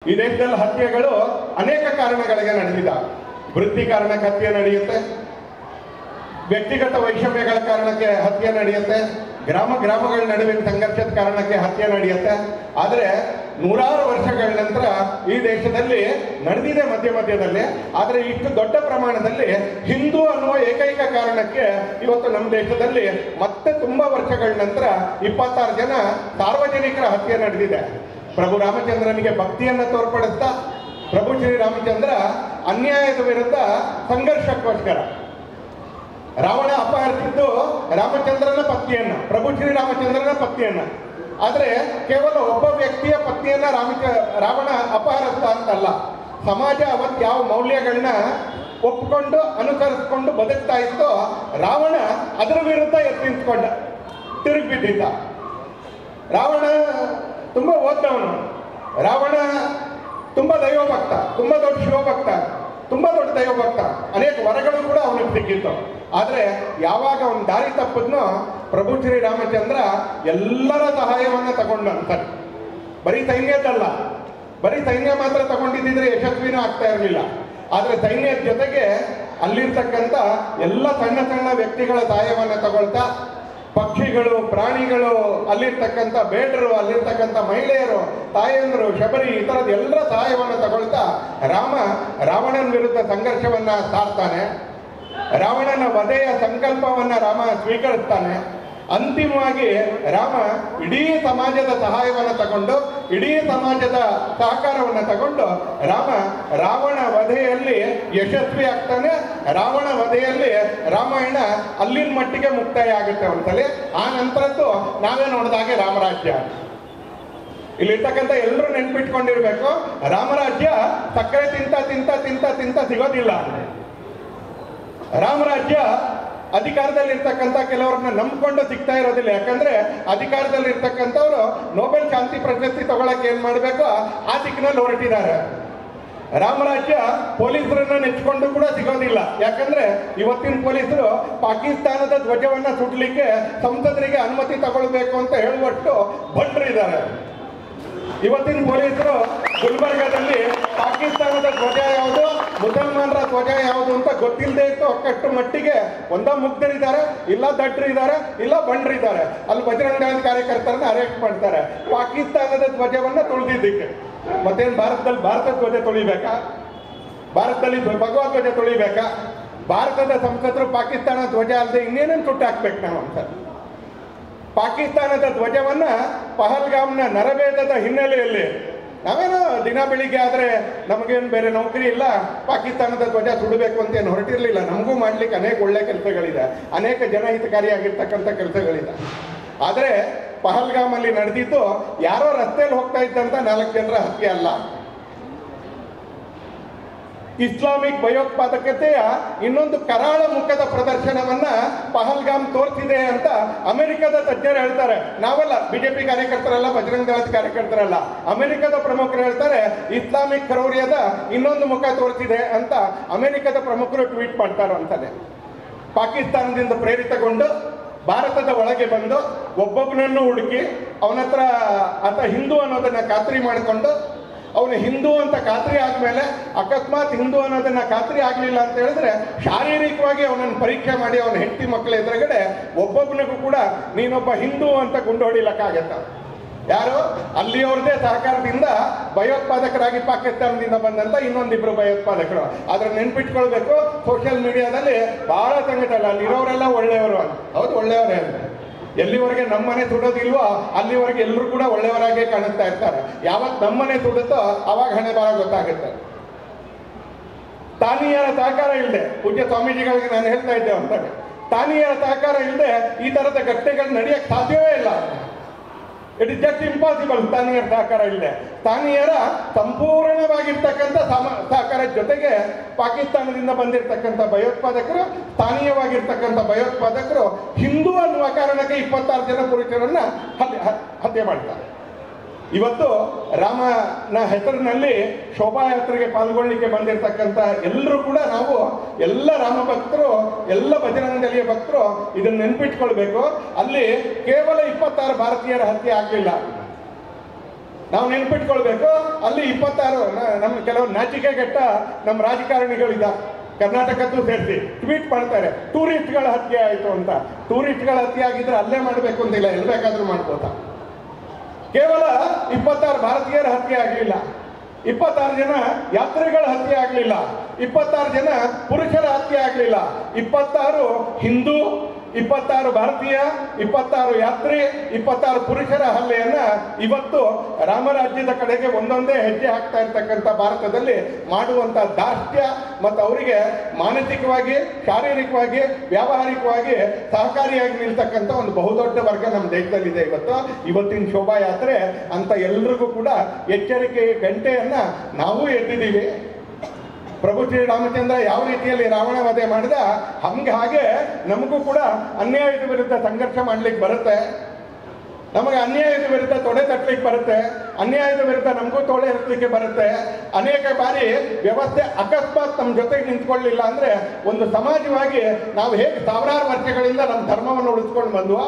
ಈ ದೇಶದಲ್ಲಿ ಹತ್ಯೆಗಳು ಅನೇಕ ಕಾರಣಗಳಿಗೆ ನಡೆದಿದೆ. ವೃತ್ತಿ ಕಾರಣಕ್ಕೆ ಹತ್ಯೆ ನಡೆಯುತ್ತೆ, ವ್ಯಕ್ತಿಗತ ವೈಷಮ್ಯಗಳ ಕಾರಣಕ್ಕೆ ಹತ್ಯೆ ನಡೆಯುತ್ತೆ, ಗ್ರಾಮಗಳ ನಡುವಿನ ಸಂಘರ್ಷದ ಕಾರಣಕ್ಕೆ ಹತ್ಯೆ ನಡೆಯುತ್ತೆ. ಆದರೆ ನೂರಾರು ವರ್ಷಗಳ ನಂತರ ಈ ದೇಶದಲ್ಲಿ ನಡೆದಿದೆ ಮಧ್ಯದಲ್ಲಿ. ಆದರೆ ಇಷ್ಟು ದೊಡ್ಡ ಪ್ರಮಾಣದಲ್ಲಿ ಹಿಂದೂ ಅನ್ನುವ ಏಕೈಕ ಕಾರಣಕ್ಕೆ ಇವತ್ತು ನಮ್ಮ ದೇಶದಲ್ಲಿ ಮತ್ತೆ ತುಂಬಾ ವರ್ಷಗಳ ನಂತರ 26 ಜನ ಸಾರ್ವಜನಿಕರ ಹತ್ಯೆ ನಡೆದಿದೆ. ಪ್ರಭು ರಾಮಚಂದ್ರನಿಗೆ ಭಕ್ತಿಯನ್ನು ತೋರ್ಪಡಿಸ್ತಾ ಪ್ರಭು ಶ್ರೀರಾಮಚಂದ್ರ ಅನ್ಯಾಯದ ವಿರುದ್ಧ ಸಂಘರ್ಷಕ್ಕೋಸ್ಕರ ರಾವಣ ಅಪಹರಿಸಿದ್ದು ರಾಮಚಂದ್ರನ ಪತ್ನಿಯನ್ನ, ಪ್ರಭು ಶ್ರೀರಾಮಚಂದ್ರನ ಪತ್ನಿಯನ್ನ. ಆದರೆ ಕೇವಲ ಒಬ್ಬ ವ್ಯಕ್ತಿಯ ಪತ್ನಿಯನ್ನ ರಾವಣ ಅಪಹರಿಸ್ತ ಅಂತಲ್ಲ, ಸಮಾಜ ಅವತ್ತು ಯಾವ ಮೌಲ್ಯಗಳನ್ನ ಒಪ್ಪಿಕೊಂಡು ಅನುಸರಿಸಿಕೊಂಡು ಬದುಕ್ತಾ ಇತ್ತೋ ರಾವಣ ಅದರ ವಿರುದ್ಧ ಎದ್ದು ನಿಂತ್ಕೊಂಡ, ತಿರುಗಿ ಬಿದ್ದಿದ್ದ. ರಾವಣ ತುಂಬ ಓದ್ದವನು, ರಾವಣ ತುಂಬ ದೈವಭಕ್ತ, ತುಂಬ ದೊಡ್ಡ ಶಿವಭಕ್ತ, ತುಂಬ ದೊಡ್ಡ ದೈವಭಕ್ತ, ಅನೇಕ ವರಗಳು ಕೂಡ ಅವನಿಗೆ ಸಿಕ್ಕಿತ್ತು. ಆದರೆ ಯಾವಾಗ ಅವನ ದಾರಿ ತಪ್ಪದ್ನೋ ಪ್ರಭು ಶ್ರೀರಾಮಚಂದ್ರ ಎಲ್ಲರ ಸಹಾಯವನ್ನು ತಗೊಂಡಂತಾರೆ. ಬರೀ ಸೈನ್ಯದಲ್ಲ, ಬರೀ ಸೈನ್ಯ ಮಾತ್ರ ತಗೊಂಡಿದ್ದಿದ್ರೆ ಯಶಸ್ವಿನೂ ಆಗ್ತಾ ಇರಲಿಲ್ಲ. ಆದರೆ ಸೈನ್ಯದ ಜೊತೆಗೆ ಅಲ್ಲಿರ್ತಕ್ಕಂಥ ಎಲ್ಲ ಸಣ್ಣ ಸಣ್ಣ ವ್ಯಕ್ತಿಗಳ ಸಹಾಯವನ್ನು ತಗೊಳ್ತಾ, ಪಕ್ಷಿಗಳು, ಪ್ರಾಣಿಗಳು, ಅಲ್ಲಿರ್ತಕ್ಕಂಥ ಬೇಡರು, ಅಲ್ಲಿರ್ತಕ್ಕಂಥ ಮಹಿಳೆಯರು, ತಾಯಂದರು, ಶಬರಿ, ಈ ಥರದ ಎಲ್ಲರ ಸಹಾಯವನ್ನು ತಗೊಳ್ತಾ ರಾವಣನ ವಿರುದ್ಧ ಸಂಘರ್ಷವನ್ನ ಸಾರ್ತಾನೆ. ರಾವಣನ ವಧೆಯ ಸಂಕಲ್ಪವನ್ನ ರಾಮ ಸ್ವೀಕರಿಸ್ತಾನೆ. ಅಂತಿಮವಾಗಿ ರಾಮ ಇಡೀ ಸಮಾಜದ ಸಹಾಯವನ್ನು ತಗೊಂಡು, ಇಡೀ ಸಮಾಜದ ಸಹಕಾರವನ್ನು ತಗೊಂಡು ರಾವಣ ವಧೆಯಲ್ಲಿ ಯಶಸ್ವಿ ಆಗ್ತಾನೆ. ರಾವಣ ವಧೆಯಲ್ಲಿ ರಾಮಾಯಣ ಅಲ್ಲಿನ ಮಟ್ಟಿಗೆ ಮುಕ್ತಾಯ ಆಗುತ್ತೆ ಒಂದ್ಸಲಿ. ಆ ನಂತರದ್ದು ನಾವೇ ನೋಡಿದಾಗೆ ರಾಮರಾಜ್ಯ. ಇಲ್ಲಿರ್ತಕ್ಕಂಥ ಎಲ್ಲರೂ ನೆನ್ಪಿಟ್ಕೊಂಡಿರ್ಬೇಕು, ರಾಮರಾಜ್ಯ ಸಕ್ಕರೆ ತಿಂತ ಸಿಗೋದಿಲ್ಲ. ರಾಮರಾಜ್ಯ ಅಧಿಕಾರದಲ್ಲಿರ್ತಕ್ಕಂಥ ಕೆಲವ್ರನ್ನ ನಂಬ್ಕೊಂಡು ಸಿಗ್ತಾ ಇರೋದಿಲ್ಲ. ಯಾಕಂದ್ರೆ ಅಧಿಕಾರದಲ್ಲಿರ್ತಕ್ಕಂಥವ್ರು ನೊಬೆಲ್ ಶಾಂತಿ ಪ್ರಶಸ್ತಿ ತಗೊಳಕ್ಕೆ ಏನ್ ಮಾಡಬೇಕು ಆ ದಿಕ್ಕಿನಲ್ಲಿ ಹೊರಟಿದ್ದಾರೆ. ರಾಮರಾಜ್ಯ ಪೊಲೀಸರನ್ನ ನೆಚ್ಕೊಂಡು ಕೂಡ ಸಿಗೋದಿಲ್ಲ. ಯಾಕಂದ್ರೆ ಇವತ್ತಿನ ಪೊಲೀಸರು ಪಾಕಿಸ್ತಾನದ ಧ್ವಜವನ್ನ ಸುಡ್ಲಿಕ್ಕೆ ಸಂಸದರಿಗೆ ಅನುಮತಿ ತಗೊಳ್ಬೇಕು ಅಂತ ಹೇಳುವಷ್ಟು ಬಂಡ್ರಿದ್ದಾರೆ. ಇವತ್ತಿನ ಪೊಲೀಸರು ಗುಲ್ಬರ್ಗಾದಲ್ಲಿ ಪಾಕಿಸ್ತಾನದ ಧ್ವಜ ಯಾವುದು, ಮುಸಲ್ಮಾನರ ಧ್ವಜ ಯಾವುದು ಅಂತ ಗೊತ್ತಿಲ್ಲದೆ ಇತ್ತು ಅಕ್ಕಷ್ಟು ಮಟ್ಟಿಗೆ ಒಂದ ಮುಗ್ಧರಿದ್ದಾರೆ, ಇಲ್ಲ ದಡ್ಡರಿದ್ದಾರೆ, ಇಲ್ಲ ಬಂಡ್ರಿದ್ದಾರೆ. ಅಲ್ಲಿ ಬಜರಂಗ ದಳದ ಕಾರ್ಯಕರ್ತರನ್ನ ಅರೆಸ್ಟ್ ಮಾಡ್ತಾರೆ ಪಾಕಿಸ್ತಾನದ ಧ್ವಜವನ್ನ ತುಳಿದಿದ್ದಕ್ಕೆ. ಮತ್ತೇನು ಭಾರತದಲ್ಲಿ ಭಾರತ ಧ್ವಜ ತುಳಿಬೇಕಾ? ಭಾರತದಲ್ಲಿ ಭಗವದ್ ಧ್ವಜ ತುಳಿಬೇಕಾ? ಭಾರತದ ಸಂಸದರು ಪಾಕಿಸ್ತಾನ ಧ್ವಜ ಅಲ್ಲದೆ ಇನ್ನೇನೇನು ಸುಟ್ಟು ಹಾಕ್ಬೇಕು ನಾವು ಅಂತ. ಪಾಕಿಸ್ತಾನದ ಧ್ವಜವನ್ನ ಪಹಲ್ಗಾಮ್ನ ನರಭೇದದ ಹಿನ್ನೆಲೆಯಲ್ಲಿ ನಾವೇನೋ ದಿನ ಬೆಳಿಗ್ಗೆ ಆದರೆ ನಮಗೇನು ಬೇರೆ ನೌಕರಿ ಇಲ್ಲ, ಪಾಕಿಸ್ತಾನದ ಧ್ವಜ ಸುಡಬೇಕು ಅಂತ ಏನು ಹೊರಟಿರಲಿಲ್ಲ. ನಮಗೂ ಮಾಡ್ಲಿಕ್ಕೆ ಅನೇಕ ಒಳ್ಳೆ ಕೆಲಸಗಳಿದೆ, ಅನೇಕ ಜನಹಿತಕಾರಿಯಾಗಿರ್ತಕ್ಕಂಥ ಕೆಲಸಗಳಿದೆ. ಆದರೆ ಪಹಲ್ಗಾಮಲ್ಲಿ ನಡೆದಿದ್ದು ಯಾರೋ ರಸ್ತೆಯಲ್ಲಿ ಹೋಗ್ತಾ ಇದ್ದಂಥ 4 ಜನರ ಹತ್ಯೆ ಅಲ್ಲ. ಇಸ್ಲಾಮಿಕ್ ಭಯೋತ್ಪಾದಕತೆಯ ಇನ್ನೊಂದು ಕರಾಳ ಮುಖದ ಪ್ರದರ್ಶನವನ್ನ ಪಹಲ್ಗಾಮ್ ತೋರಿಸಿದೆ ಅಂತ ಅಮೆರಿಕದ ತಜ್ಞರು ಹೇಳ್ತಾರೆ. ನಾವಲ್ಲ, ಬಿಜೆಪಿ ಕಾರ್ಯಕರ್ತರಲ್ಲ, ಬಜರಂಗ ದಳದ ಕಾರ್ಯಕರ್ತರಲ್ಲ, ಅಮೆರಿಕದ ಪ್ರಮುಖರು ಹೇಳ್ತಾರೆ ಇಸ್ಲಾಮಿಕ್ ಕ್ರೌರ್ಯದ ಇನ್ನೊಂದು ಮುಖ ತೋರಿಸಿದೆ ಅಂತ ಅಮೆರಿಕದ ಪ್ರಮುಖರು ಟ್ವೀಟ್ ಮಾಡ್ತಾರೆ ಅಂತಾನೆ. ಪಾಕಿಸ್ತಾನದಿಂದ ಪ್ರೇರಿತಗೊಂಡು ಭಾರತದ ಒಳಗೆ ಬಂದು ಒಬ್ಬೊಬ್ಬನನ್ನು ಹುಡುಕಿ ಅವನ ಹತ್ರ ಆತ ಹಿಂದೂ ಅನ್ನೋದನ್ನ ಖಾತ್ರಿ ಮಾಡಿಕೊಂಡು, ಅವನು ಹಿಂದೂ ಅಂತ ಖಾತ್ರಿ ಆದಮೇಲೆ ಅಕಸ್ಮಾತ್ ಹಿಂದೂ ಅನ್ನೋದನ್ನ ಖಾತ್ರಿ ಆಗಲಿಲ್ಲ ಅಂತ ಹೇಳಿದ್ರೆ ಶಾರೀರಿಕವಾಗಿ ಅವನನ್ನು ಪರೀಕ್ಷೆ ಮಾಡಿ ಅವನ ಹೆಂಡತಿ ಮಕ್ಕಳ ಎದುರುಗಡೆ ಒಬ್ಬೊಬ್ಬನಿಗೂ ಕೂಡ ನೀನೊಬ್ಬ ಹಿಂದೂ ಅಂತ ಗುಂಡು ಹೊಡಿಲಕ್ಕಾಗತ್ತ. ಯಾರು? ಅಲ್ಲಿಯವ್ರದೇ ಸಹಕಾರದಿಂದ ಭಯೋತ್ಪಾದಕರಾಗಿ ಪಾಕಿಸ್ತಾನದಿಂದ ಬಂದಂತ ಇನ್ನೊಂದಿಬ್ರು ಭಯೋತ್ಪಾದಕರು. ಆದ್ರೆ ನೆನ್ಪಿಟ್ಕೊಳ್ಬೇಕು, ಸೋಷಿಯಲ್ ಮೀಡಿಯಾದಲ್ಲಿ ಬಹಳ ಸಂಗತಿ ಅಲ್ಲ, ಅಲ್ಲಿರೋರೆಲ್ಲ ಒಳ್ಳೆಯವರು ಅಂತ. ಹೌದು, ಒಳ್ಳೆಯವರೇ ಅಂತ. ಎಲ್ಲಿವರೆಗೆ ನಮ್ಮನೆ ಸುಡೋದಿಲ್ವೋ ಅಲ್ಲಿವರೆಗೆ ಎಲ್ಲರೂ ಕೂಡ ಒಳ್ಳೆಯವರಾಗೆ ಕಾಣಿಸ್ತಾ ಇರ್ತಾರೆ. ಯಾವತ್ತು ನಮ್ಮನೆ ಸುಡುತ್ತೋ ಅವಾಗ ಹಣೆ ಬರ ಗೊತ್ತಾಗುತ್ತೆ. ತಾನಿಯರ ಸಹಕಾರ ಇಲ್ಲದೆ, ಪೂಜ್ಯ ಸ್ವಾಮೀಜಿಗಳಿಗೆ ನಾನು ಹೇಳ್ತಾ ಇದ್ದೆ ಅಂತಾನೆ, ತಾನಿಯರ ಸಹಕಾರ ಇಲ್ಲದೆ ಈ ತರದ ಘಟನೆಗಳು ನಡೆಯಕ್ಕೆ ಸಾಧ್ಯವೇ ಇಲ್ಲ. It is just impossible. ಸ್ಥಾನೀಯರ ಸಹಕಾರ ಇಲ್ಲದೆ, ಸ್ಥಾನೀಯರ ಸಂಪೂರ್ಣವಾಗಿರ್ತಕ್ಕಂಥ ಸಹಕಾರದ ಜೊತೆಗೆ ಪಾಕಿಸ್ತಾನದಿಂದ ಬಂದಿರತಕ್ಕಂಥ ಭಯೋತ್ಪಾದಕರು, ಸ್ಥಾನೀಯವಾಗಿರ್ತಕ್ಕಂಥ ಭಯೋತ್ಪಾದಕರು ಹಿಂದೂ ಅನ್ನುವ ಕಾರಣಕ್ಕೆ 26 ಜನ ಪುರುಷರನ್ನ ಹತ್ಯೆ ಮಾಡ್ತಾರೆ. ಇವತ್ತು ರಾಮನ ಹೆಸರಿನಲ್ಲಿ ಶೋಭಾಯಾತ್ರೆಗೆ ಪಾಲ್ಗೊಳ್ಳಿಕ್ಕೆ ಬಂದಿರತಕ್ಕಂಥ ಎಲ್ಲರೂ ಕೂಡ ನಾವು ಎಲ್ಲ ರಾಮ ಭಕ್ತರು, ಎಲ್ಲ ಬಜರಂಗದಳಿಯ ಭಕ್ತರು ಇದನ್ನು ನೆನ್ಪಿಟ್ಕೊಳ್ಬೇಕು. ಅಲ್ಲಿ ಕೇವಲ 26 ಭಾರತೀಯರ ಹತ್ಯೆ ಆಗಲಿಲ್ಲ. ನಾವು ನೆನ್ಪಿಟ್ಕೊಳ್ಬೇಕು. ಅಲ್ಲಿ 26 ನಮ್ಮ ಕೆಲವು ನಾಚಿಕೆಗೆಟ್ಟ ನಮ್ಮ ರಾಜಕಾರಣಿಗಳಿದ್ದಾರೆ, ಕರ್ನಾಟಕದ್ದು ಸೇರಿಸಿ ಟ್ವೀಟ್ ಮಾಡ್ತಾರೆ ಟೂರಿಸ್ಟ್ಗಳ ಹತ್ಯೆ ಆಯಿತು ಅಂತ. ಟೂರಿಸ್ಟ್ಗಳ ಹತ್ಯೆ ಆಗಿದ್ರೆ ಅಲ್ಲೇ ಮಾಡಬೇಕು ಅಂತಿಲ್ಲ, ಎಲ್ಲಿ ಬೇಕಾದ್ರೂ ಮಾಡ್ಬೋದಾ? ಕೇವಲ 26 ಭಾರತೀಯರ ಹತ್ಯೆ ಆಗಲಿಲ್ಲ, 26 ಜನ ಯಾತ್ರಿಗಳ ಹತ್ಯೆ ಆಗಲಿಲ್ಲ, 26 ಜನ ಪುರುಷರ ಹತ್ಯೆ ಆಗಲಿಲ್ಲ, 26 ಹಿಂದೂ, 26 ಭಾರತೀಯ, 26 ಯಾತ್ರಿ, 26 ಪುರುಷರ ಹಲ್ಲೆಯನ್ನ ಇವತ್ತು ರಾಮರಾಜ್ಯದ ಕಡೆಗೆ ಒಂದೊಂದೇ ಹೆಜ್ಜೆ ಹಾಕ್ತಾ ಇರ್ತಕ್ಕಂಥ ಭಾರತದಲ್ಲಿ ಮಾಡುವಂಥ ದಾಷ್ಟ್ಯ ಮತ್ತು ಅವರಿಗೆ ಮಾನಸಿಕವಾಗಿ, ಶಾರೀರಿಕವಾಗಿ, ವ್ಯಾವಹಾರಿಕವಾಗಿ ಸಹಕಾರಿಯಾಗಿ ನಿಲ್ತಕ್ಕಂಥ ಒಂದು ಬಹುದೊಡ್ಡ ವರ್ಗ ನಮ್ಮ ದೇಶದಲ್ಲಿದೆ. ಇವತ್ತಿನ ಶೋಭಾಯಾತ್ರೆ ಅಂತ ಎಲ್ರಿಗೂ ಕೂಡ ಎಚ್ಚರಿಕೆಯ ಗಂಟೆಯನ್ನ ನಾವು ಎದ್ದಿದ್ದೀವಿ. ಪ್ರಭು ಶ್ರೀರಾಮಚಂದ್ರ ಯಾವ ರೀತಿಯಲ್ಲಿ ರಾವಣ ವಧೆ ಮಾಡಿದ ಹಾಗೆ ನಮಗೂ ಕೂಡ ಅನ್ಯಾಯದ ವಿರುದ್ಧ ಸಂಘರ್ಷ ಮಾಡ್ಲಿಕ್ಕೆ ಬರುತ್ತೆ. ನಮಗೆ ಅನ್ಯಾಯದ ವಿರುದ್ಧ ತೊಡೆ ತಟ್ಟಲಿಕ್ಕೆ ಬರುತ್ತೆ, ಅನ್ಯಾಯದ ವಿರುದ್ಧ ನಮಗೂ ತೊಡೆ ಎತ್ತಲಿಕ್ಕೆ ಬರುತ್ತೆ. ಅನೇಕ ಬಾರಿ ವ್ಯವಸ್ಥೆ ಅಕಸ್ಮಾತ್ ನಮ್ಮ ಜೊತೆಗೆ ನಿಂತ್ಕೊಳ್ಳಿಲ್ಲ ಅಂದರೆ ಒಂದು ಸಮಾಜವಾಗಿ ನಾವು ಹೇಗೆ ಸಾವಿರಾರು ವರ್ಷಗಳಿಂದ ನಮ್ಮ ಧರ್ಮವನ್ನು ಉಳಿಸ್ಕೊಂಡು ಬಂದ್ವಾ,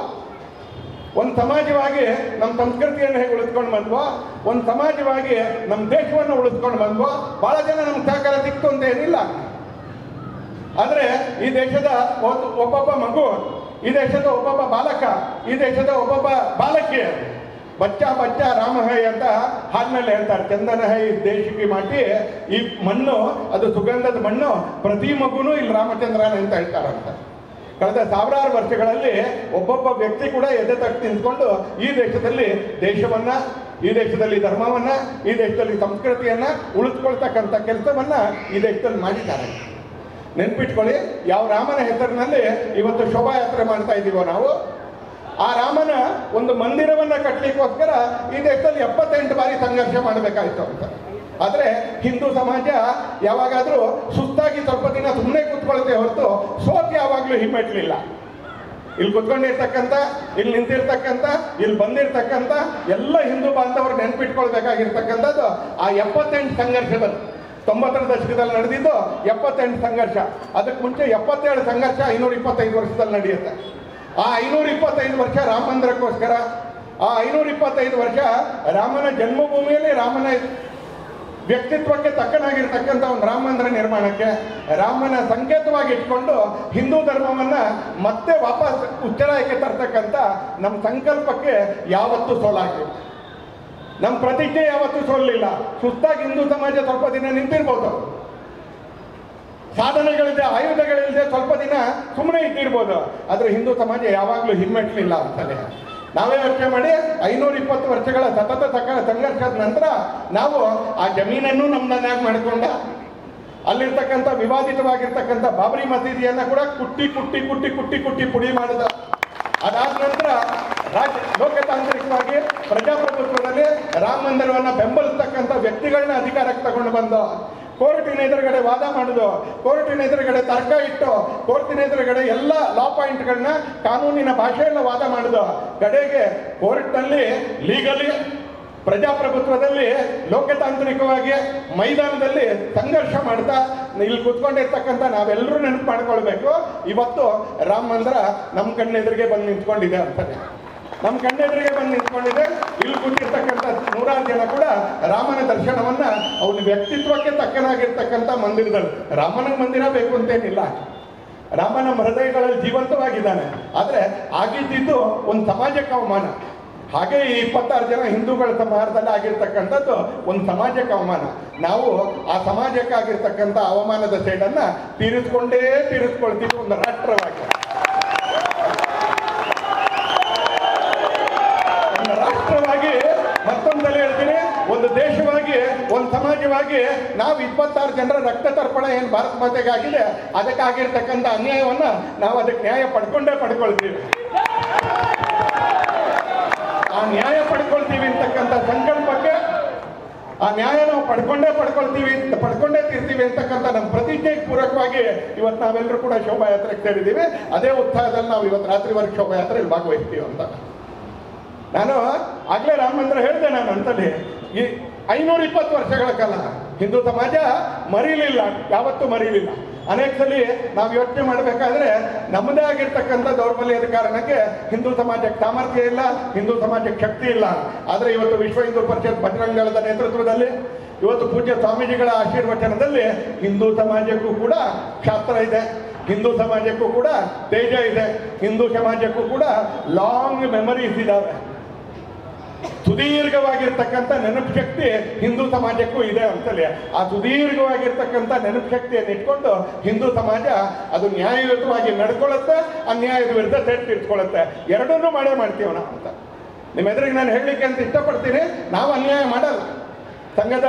ಒಂದು ಸಮಾಜವಾಗಿ ನಮ್ಮ ಸಂಸ್ಕೃತಿಯನ್ನು ಹೇಗೆ ಉಳಿಸ್ಕೊಂಡು ಬಂದ್ವೋ, ಒಂದು ಸಮಾಜವಾಗಿ ನಮ್ಮ ದೇಶವನ್ನು ಉಳಿಸ್ಕೊಂಡು ಬಂದ್ವೋ. ಭಾಳ ಜನ ನಮ್ಗೆ ಸಹಕಾರ ಸಿಕ್ತು ಅಂತ ಏನಿಲ್ಲ. ಆದರೆ ಈ ದೇಶದ ಒಬ್ಬೊಬ್ಬ ಮಗು, ಈ ದೇಶದ ಒಬ್ಬೊಬ್ಬ ಬಾಲಕ, ಈ ದೇಶದ ಒಬ್ಬೊಬ್ಬ ಬಾಲಕಿ ಬಚ್ಚ ಬಚ್ಚ ರಾಮ ಹೈ ಅಂತ ಹಾಡಿನಲ್ಲಿ ಹೇಳ್ತಾರೆ. ಚಂದನ ಹೈ ದೇಶಕ್ಕೆ ಮಾಟಿ, ಈ ಮಣ್ಣು ಅದು ಸುಗಂಧದ ಮಣ್ಣು, ಪ್ರತಿ ಮಗುನೂ ಇಲ್ಲಿ ರಾಮಚಂದ್ರನ ಅಂತ ಹೇಳ್ತಾರಂತ. ಕಳೆದ ಸಾವಿರಾರು ವರ್ಷಗಳಲ್ಲಿ ಒಬ್ಬೊಬ್ಬ ವ್ಯಕ್ತಿ ಕೂಡ ಎದೆ ತಟ್ಟು ನಿಂತ್ಕೊಂಡು ಈ ದೇಶದಲ್ಲಿ ದೇಶವನ್ನ, ಈ ದೇಶದಲ್ಲಿ ಧರ್ಮವನ್ನ, ಈ ದೇಶದಲ್ಲಿ ಸಂಸ್ಕೃತಿಯನ್ನ ಉಳಿಸ್ಕೊಳ್ತಕ್ಕಂಥ ಕೆಲಸವನ್ನ ಈ ದೇಶದಲ್ಲಿ ಮಾಡಿದ್ದಾರೆ. ನೆನ್ಪಿಟ್ಕೊಳ್ಳಿ, ಯಾವ ರಾಮನ ಹೆಸರಿನಲ್ಲಿ ಇವತ್ತು ಶೋಭಾಯಾತ್ರೆ ಮಾಡ್ತಾ ಇದ್ದೀವೋ ನಾವು, ಆ ರಾಮನ ಒಂದು ಮಂದಿರವನ್ನ ಕಟ್ಟಲಿಕ್ಕೋಸ್ಕರ ಈ ದೇಶದಲ್ಲಿ 78 ಬಾರಿ ಸಂಘರ್ಷ ಮಾಡಬೇಕಾಯ್ತು ಅಂತ. ಆದರೆ ಹಿಂದೂ ಸಮಾಜ ಯಾವಾಗಾದರೂ ಸುಸ್ತಾಗಿ ಸ್ವಲ್ಪ ದಿನ ಸುಮ್ಮನೆ ಕೂತ್ಕೊಳ್ತೇ ಹೊರತು ಸೋತ್ ಯಾವಾಗಲೂ ಹಿಮ್ಮೆಟ್ಟಲಿಲ್ಲ. ಇಲ್ಲಿ ಕುತ್ಕೊಂಡಿರ್ತಕ್ಕಂಥ, ಇಲ್ಲಿ ನಿಂತಿರ್ತಕ್ಕಂಥ, ಇಲ್ಲಿ ಬಂದಿರ್ತಕ್ಕಂಥ ಎಲ್ಲ ಹಿಂದೂ ಬಾಂಧವರು ನೆನ್ಪಿಟ್ಕೊಳ್ಬೇಕಾಗಿರ್ತಕ್ಕಂಥದ್ದು ಆ 78 ಸಂಘರ್ಷದಲ್ಲಿ. 90ರ ದಶಕದಲ್ಲಿ ನಡೆದಿದ್ದು 78 ಸಂಘರ್ಷ. ಅದಕ್ಕೆ ಮುಂಚೆ 77 ಸಂಘರ್ಷ 525 ವರ್ಷದಲ್ಲಿ ನಡೆಯುತ್ತೆ. ಆ 525 ವರ್ಷ ರಾಮ ಮಂದಿರಕ್ಕೋಸ್ಕರ, ಆ 525 ವರ್ಷ ರಾಮನ ಜನ್ಮಭೂಮಿಯಲ್ಲಿ ರಾಮನ ವ್ಯಕ್ತಿತ್ವಕ್ಕೆ ತಕ್ಕನಾಗಿರ್ತಕ್ಕಂಥ ಒಂದು ರಾಮ ಮಂದಿರ ನಿರ್ಮಾಣಕ್ಕೆ, ರಾಮನ ಸಂಕೇತವಾಗಿ ಇಟ್ಕೊಂಡು ಹಿಂದೂ ಧರ್ಮವನ್ನ ಮತ್ತೆ ವಾಪಸ್ ಉಚ್ಚರಾಯಕ್ಕೆ ತರ್ತಕ್ಕಂಥ ನಮ್ಮ ಸಂಕಲ್ಪಕ್ಕೆ ಯಾವತ್ತೂ ಸೋಲಾಗಿಲ್ಲ. ನಮ್ಮ ಪ್ರತಿಜ್ಞೆ ಯಾವತ್ತೂ ಸೋಲಿಲ್ಲ. ಸುಸ್ತಾಗಿ ಹಿಂದೂ ಸಮಾಜ ಸ್ವಲ್ಪ ದಿನ ನಿಂತಿರ್ಬೋದು, ಸಾಧನೆಗಳಿದೆ, ಆಯುಧಗಳಿಲ್ಲದೆ ಸ್ವಲ್ಪ ದಿನ ಸುಮ್ಮನೆ ಇದ್ದಿರ್ಬೋದು, ಆದರೆ ಹಿಂದೂ ಸಮಾಜ ಯಾವಾಗಲೂ ಹಿಮ್ಮೆಟ್ಟಲಿಲ್ಲ ಅಂತಾನೆ. ನಾವೇ ಯೋಚನೆ ಮಾಡಿ 520 ವರ್ಷಗಳ ಸತತ ಸಂಘರ್ಷದ ನಂತರ ನಾವು ಆ ಜಮೀನನ್ನು ನಮ್ಮನ್ನಾಗಿ ಮಾಡಿಕೊಂಡ, ಅಲ್ಲಿರ್ತಕ್ಕಂಥ ವಿವಾದಿತವಾಗಿರ್ತಕ್ಕಂಥ ಬಾಬರಿ ಮಸೀದಿಯನ್ನು ಕೂಡ ಕುಟ್ಟಿ ಕುಟ್ಟಿ ಕುಟ್ಟಿ ಕುಟ್ಟಿ ಕುಟ್ಟಿ ಪುಡಿ ಮಾಡಿದ. ಅದಾದ ನಂತರ ಲೋಕತಾಂತ್ರಿಕವಾಗಿ ಪ್ರಜಾಪ್ರಭುತ್ವದಲ್ಲಿ ರಾಮ ಮಂದಿರವನ್ನು ಬೆಂಬಲಿಸ್ತಕ್ಕಂಥ ವ್ಯಕ್ತಿಗಳನ್ನ ಅಧಿಕಾರಕ್ಕೆ ತಗೊಂಡು ಬಂದು ಕೋರ್ಟಿನ ಎದುರುಗಡೆ ವಾದ ಮಾಡುದು, ಕೋರ್ಟಿನ ಎದುರುಗಡೆ ತರ್ಕ ಇಟ್ಟು, ಕೋರ್ಟಿನ ಎದುರುಗಡೆ ಎಲ್ಲ ಲಾ ಪಾಯಿಂಟ್ಗಳನ್ನ ಕಾನೂನಿನ ಭಾಷೆಯಲ್ಲ ವಾದ ಮಾಡುದು. ಕಡೆಗೆ ಕೋರ್ಟ್ನಲ್ಲಿ ಲೀಗಲಿ, ಪ್ರಜಾಪ್ರಭುತ್ವದಲ್ಲಿ ಲೋಕತಾಂತ್ರಿಕವಾಗಿ ಮೈದಾನದಲ್ಲಿ ಸಂಘರ್ಷ ಮಾಡ್ತಾ ಇಲ್ಲಿ ಕುತ್ಕೊಂಡಿರ್ತಕ್ಕಂಥ ನಾವೆಲ್ಲರೂ ನೆನಪು ಮಾಡ್ಕೊಳ್ಬೇಕು. ಇವತ್ತು ರಾಮ ಮಂದಿರ ನಮ್ಮ ಕಣ್ಣೆದುರಿಗೆ ಬಂದು ನಿಂತ್ಕೊಂಡಿದೆ ಅಂತಾನೆ. ನಮ್ಮ ಕಣ್ಣೆದುರಿಗೆ ಬಂದು ನಿಂತ್ಕೊಂಡಿದೆ. ಇಲ್ಲಿ ಕೂತಿರ್ತಕ್ಕಂಥ 100 ಜನ ಕೂಡ ರಾಮನ ದರ್ಶನವನ್ನ ಅವನ ವ್ಯಕ್ತಿತ್ವಕ್ಕೆ ತಕ್ಕನಾಗಿರ್ತಕ್ಕಂಥ ಮಂದಿರದಲ್ಲಿ, ರಾಮನ ಮಂದಿರ ಬೇಕು ಅಂತೇನಿಲ್ಲ, ರಾಮನ ಹೃದಯಗಳಲ್ಲಿ ಜೀವಂತವಾಗಿದ್ದಾನೆ. ಆದರೆ ಆಗಿದ್ದು ಒಂದು ಸಮಾಜಕ್ಕೆ ಅವಮಾನ. ಹಾಗೆ ಈ 26 ಜನ ಹಿಂದೂಗಳ ಸಮಾಜದಲ್ಲಿ ಆಗಿರ್ತಕ್ಕಂಥದ್ದು ಒಂದು ಸಮಾಜಕ್ಕೆ ಅವಮಾನ. ನಾವು ಆ ಸಮಾಜಕ್ಕೆ ಆಗಿರ್ತಕ್ಕಂಥ ಅವಮಾನದ ಸೇಡನ್ನ ತೀರಿಸ್ಕೊಳ್ತೀವಿ ಒಂದು ರಾಷ್ಟ್ರವಾಗಿ. ರಾಷ್ಟ್ರವಾಗಿ ಮತ್ತೊಂದೆಲ್ಲ ಹೇಳ್ತೀನಿ, ಒಂದು ದೇಶವಾಗಿ, ಒಂದು ಸಮಾಜವಾಗಿ ನಾವು 26 ಜನರ ರಕ್ತ ತರ್ಪಣ ಏನು ಭಾರತ ಮಾತೆಗಾಗಿದೆ, ಅದಕ್ಕಾಗಿರ್ತಕ್ಕಂಥ ಅನ್ಯಾಯವನ್ನ ನಾವು ಅದಕ್ಕೆ ನ್ಯಾಯ ಪಡ್ಕೊಳ್ತೀವಿ. ಆ ನ್ಯಾಯ ಪಡ್ಕೊಳ್ತೀವಿ ಅಂತಕ್ಕಂಥ ಸಂಕಲ್ಪಕ್ಕೆ, ಆ ನ್ಯಾಯ ನಾವು ಪಡ್ಕೊಂಡೇ ತೀರ್ತೀವಿ ಅಂತಕ್ಕಂಥ ನಮ್ಮ ಪ್ರತಿಜ್ಞೆಗೆ ಪೂರಕವಾಗಿ ಇವತ್ತು ನಾವೆಲ್ಲರೂ ಕೂಡ ಶೋಭಾಯಾತ್ರೆಗೆ ಸೇರಿದ್ದೀವಿ. ಅದೇ ಉತ್ಸಾಹದಲ್ಲಿ ನಾವು ಇವತ್ತು ರಾತ್ರಿವರೆಗೆ ಶೋಭಾಯಾತ್ರೆಯಲ್ಲಿ ಭಾಗವಹಿಸ್ತೀವಿ ಅಂತ. ನಾನು ಆಗಲೇ ರಾಮ ಮಂದಿರ ಹೇಳಿದೆ ನಾನು ಅಂತಲ್ಲಿ. ಈ 520 ವರ್ಷಗಳ ಕಾಲ ಹಿಂದೂ ಸಮಾಜ ಮರೀಲಿಲ್ಲ, ಯಾವತ್ತೂ ಮರೀಲಿಲ್ಲ. ಅನೇಕ ಸಲ ನಾವು ಯೋಚನೆ ಮಾಡಬೇಕಾದ್ರೆ ನಮ್ಮದೇ ಆಗಿರ್ತಕ್ಕಂಥ ದೌರ್ಬಲ್ಯದ ಕಾರಣಕ್ಕೆ ಹಿಂದೂ ಸಮಾಜಕ್ಕೆ ಸಾಮರ್ಥ್ಯ ಇಲ್ಲ, ಹಿಂದೂ ಸಮಾಜಕ್ಕೆ ಶಕ್ತಿ ಇಲ್ಲ. ಆದರೆ ಇವತ್ತು ವಿಶ್ವ ಹಿಂದೂ ಪರಿಷತ್ ಬಜರಂಗ ದಳದ ನೇತೃತ್ವದಲ್ಲಿ, ಇವತ್ತು ಪೂಜ್ಯ ಸ್ವಾಮೀಜಿಗಳ ಆಶೀರ್ವಚನದಲ್ಲಿ ಹಿಂದೂ ಸಮಾಜಕ್ಕೂ ಕೂಡ ಶಾಸ್ತ್ರ ಇದೆ, ಹಿಂದೂ ಸಮಾಜಕ್ಕೂ ಕೂಡ ತೇಜ ಇದೆ, ಹಿಂದೂ ಸಮಾಜಕ್ಕೂ ಕೂಡ ಲಾಂಗ್ ಮೆಮರೀಸ್ ಇದ್ದಾವೆ. ಸುದೀರ್ಘವಾಗಿರ್ತಕ್ಕಂಥ ನೆನಪು ಶಕ್ತಿ ಹಿಂದೂ ಸಮಾಜಕ್ಕೂ ಇದೆ ಅಂತಲೇ. ಆ ಸುದೀರ್ಘವಾಗಿರ್ತಕ್ಕಂಥ ನೆನಪು ಶಕ್ತಿಯನ್ನು ಇಟ್ಕೊಂಡು ಹಿಂದೂ ಸಮಾಜ ಅದು ನ್ಯಾಯಯುತವಾಗಿ ನಡ್ಕೊಳ್ಳುತ್ತೆ, ಅನ್ಯಾಯದ ವಿರುದ್ಧ ತೆಟ್ಟು ತಿರ್ಸ್ಕೊಳ್ಳುತ್ತೆ. ಎರಡನ್ನೂ ಮಾಡ್ತೀವಿ ನಾವು ಅಂತ ನಿಮ್ಮ ಎದುರಿಗೆ ನಾನು ಹೇಳಲಿಕ್ಕೆ ಅಂತ ಇಷ್ಟಪಡ್ತೀನಿ. ನಾವು ಅನ್ಯಾಯ ಮಾಡಲ್ಲ. ಸಂಘದ